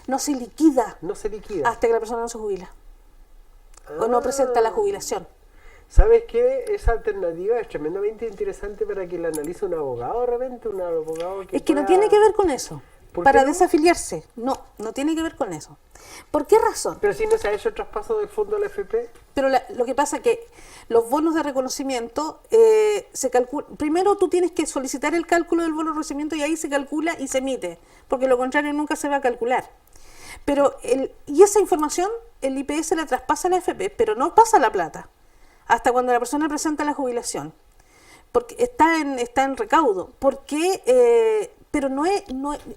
No se liquida no se liquida. hasta que la persona no se jubila. O no presenta la jubilación. ¿Sabes qué? Esa alternativa es tremendamente interesante para que la analice un abogado de repente, un abogado que Es que no pueda- tiene que ver con eso. ¿Por Para qué no? desafiliarse. No tiene que ver con eso. ¿Por qué razón? Pero si no se ha hecho el traspaso del fondo a la AFP, Pero lo que pasa es que los bonos de reconocimiento se calcula. Primero tú tienes que solicitar el cálculo del bono de reconocimiento y ahí se calcula y se emite, porque lo contrario nunca se va a calcular. Pero y esa información el IPS la traspasa a la AFP, pero no pasa la plata hasta cuando la persona presenta la jubilación, porque está en recaudo. ¿Por qué? Pero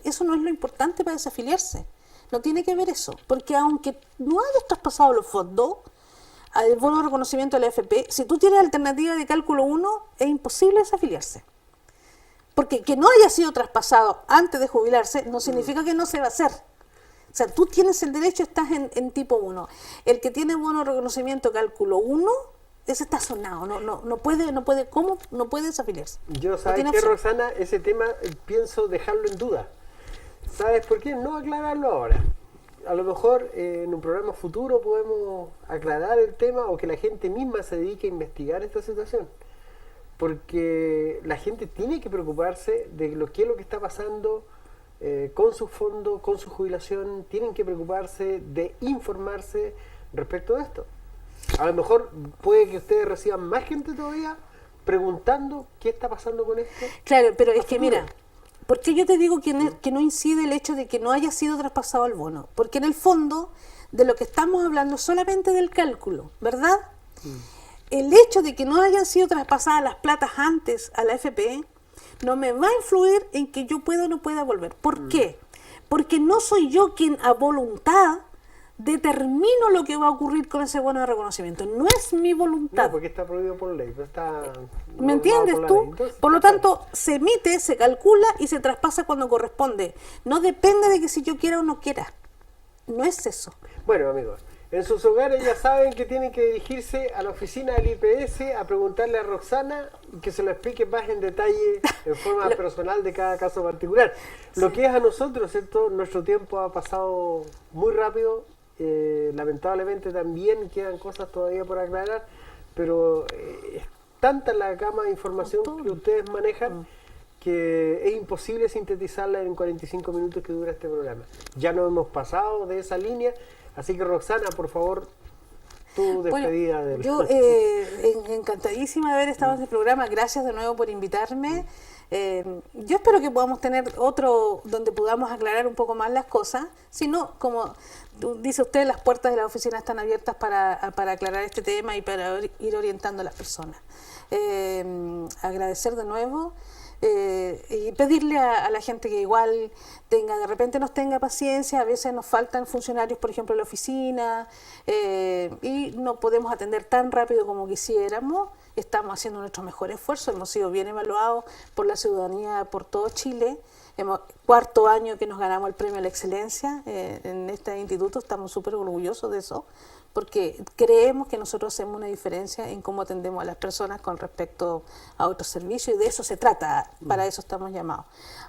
eso no es lo importante para desafiliarse. No tiene que ver eso, porque aunque no hayas traspasado los fondos al bono de reconocimiento de la AFP, si tú tienes alternativa de cálculo 1, es imposible desafiliarse. Porque que no haya sido traspasado antes de jubilarse no significa que no se va a hacer. O sea, tú tienes el derecho, estás en tipo 1. El que tiene bono de reconocimiento cálculo 1, ese está sonado, no puede, ¿cómo? No puede desafiliarse. yo, No ¿sabes tiene qué, opción. Roxana? Ese tema pienso dejarlo en duda. ¿Sabes por qué? No aclararlo ahora. A lo mejor en un programa futuro podemos aclarar el tema o que la gente misma se dedique a investigar esta situación. Porque la gente tiene que preocuparse de qué es lo que está pasando con sus fondos, con su jubilación. Tienen que preocuparse de informarse respecto de esto. A lo mejor puede que ustedes reciban más gente todavía preguntando qué está pasando con esto. Claro, pero es que futuro. mira, ¿por qué yo te digo que no incide el hecho de que no haya sido traspasado el bono? Porque en el fondo de lo que estamos hablando es solamente del cálculo, ¿verdad? El hecho de que no hayan sido traspasadas las platas antes a la AFP no me va a influir en que yo pueda o no pueda volver. ¿Por qué? Porque no soy yo quien a voluntad determino lo que va a ocurrir con ese bono de reconocimiento. No es mi voluntad. No, porque está prohibido por ley. Pero está ¿Me normado entiendes por la tú? ley. Entonces, Por lo está tanto, se emite, se calcula y se traspasa cuando corresponde. No depende de que si yo quiera o no quiera. No es eso. Bueno, amigos, en sus hogares ya saben que tienen que dirigirse a la oficina del IPS a preguntarle a Roxana y que se lo explique más en detalle en forma personal de cada caso particular. Lo que es a nosotros, ¿cierto? Nuestro tiempo ha pasado muy rápido. Lamentablemente también quedan cosas todavía por aclarar, pero es tanta la gama de información que ustedes manejan que es imposible sintetizarla en 45 minutos que dura este programa. Ya nos hemos pasado de esa línea, así que Roxana, por favor, tu despedida. Bueno, del... yo encantadísima de haber estado en este programa. Gracias de nuevo por invitarme. Yo espero que podamos tener otro donde podamos aclarar un poco más las cosas. Si no, como dice usted, las puertas de la oficina están abiertas para aclarar este tema y para ir orientando a las personas. Agradecer de nuevo. Y pedirle a la gente que igual de repente nos tenga paciencia. A veces nos faltan funcionarios, por ejemplo, en la oficina, y no podemos atender tan rápido como quisiéramos. Estamos haciendo nuestro mejor esfuerzo, hemos sido bien evaluados por la ciudadanía por todo Chile. Cuarto año que nos ganamos el premio a la excelencia en este instituto, estamos súper orgullosos de eso, porque creemos que nosotros hacemos una diferencia en cómo atendemos a las personas con respecto a otros servicios, y de eso se trata, para eso estamos llamados.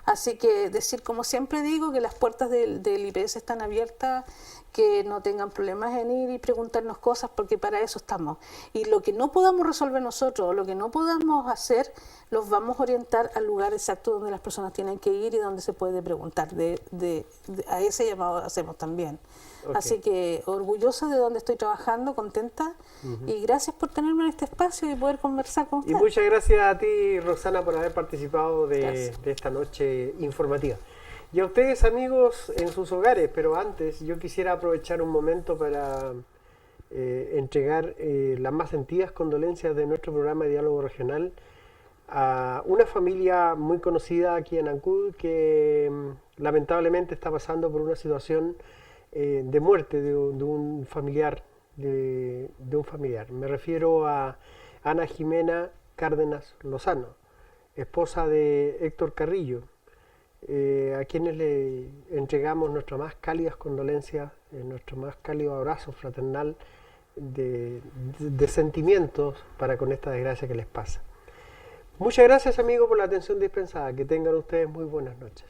Así que decir, como siempre digo, que las puertas del IPS están abiertas, que no tengan problemas en ir y preguntarnos cosas, porque para eso estamos. Y lo que no podamos resolver nosotros, o lo que no podamos hacer, los vamos a orientar al lugar exacto donde las personas tienen que ir y donde se puede preguntar. A ese llamado hacemos también. Okay. Así que orgullosa de donde estoy trabajando, contenta, y gracias por tenerme en este espacio y poder conversar con ustedes. Y muchas gracias a ti, Roxana, por haber participado de esta noche informativa. Y a ustedes, amigos, en sus hogares, pero antes yo quisiera aprovechar un momento para entregar las más sentidas condolencias de nuestro programa de Diálogo Regional a una familia muy conocida aquí en Ancud que lamentablemente está pasando por una situación de muerte de un familiar, de un familiar. Me refiero a Ana Jimena Cárdenas Lozano, esposa de Héctor Carrillo, a quienes le entregamos nuestras más cálidas condolencias, nuestro más cálido abrazo fraternal de sentimientos para con esta desgracia que les pasa. Muchas gracias, amigos, por la atención dispensada. Que tengan ustedes muy buenas noches.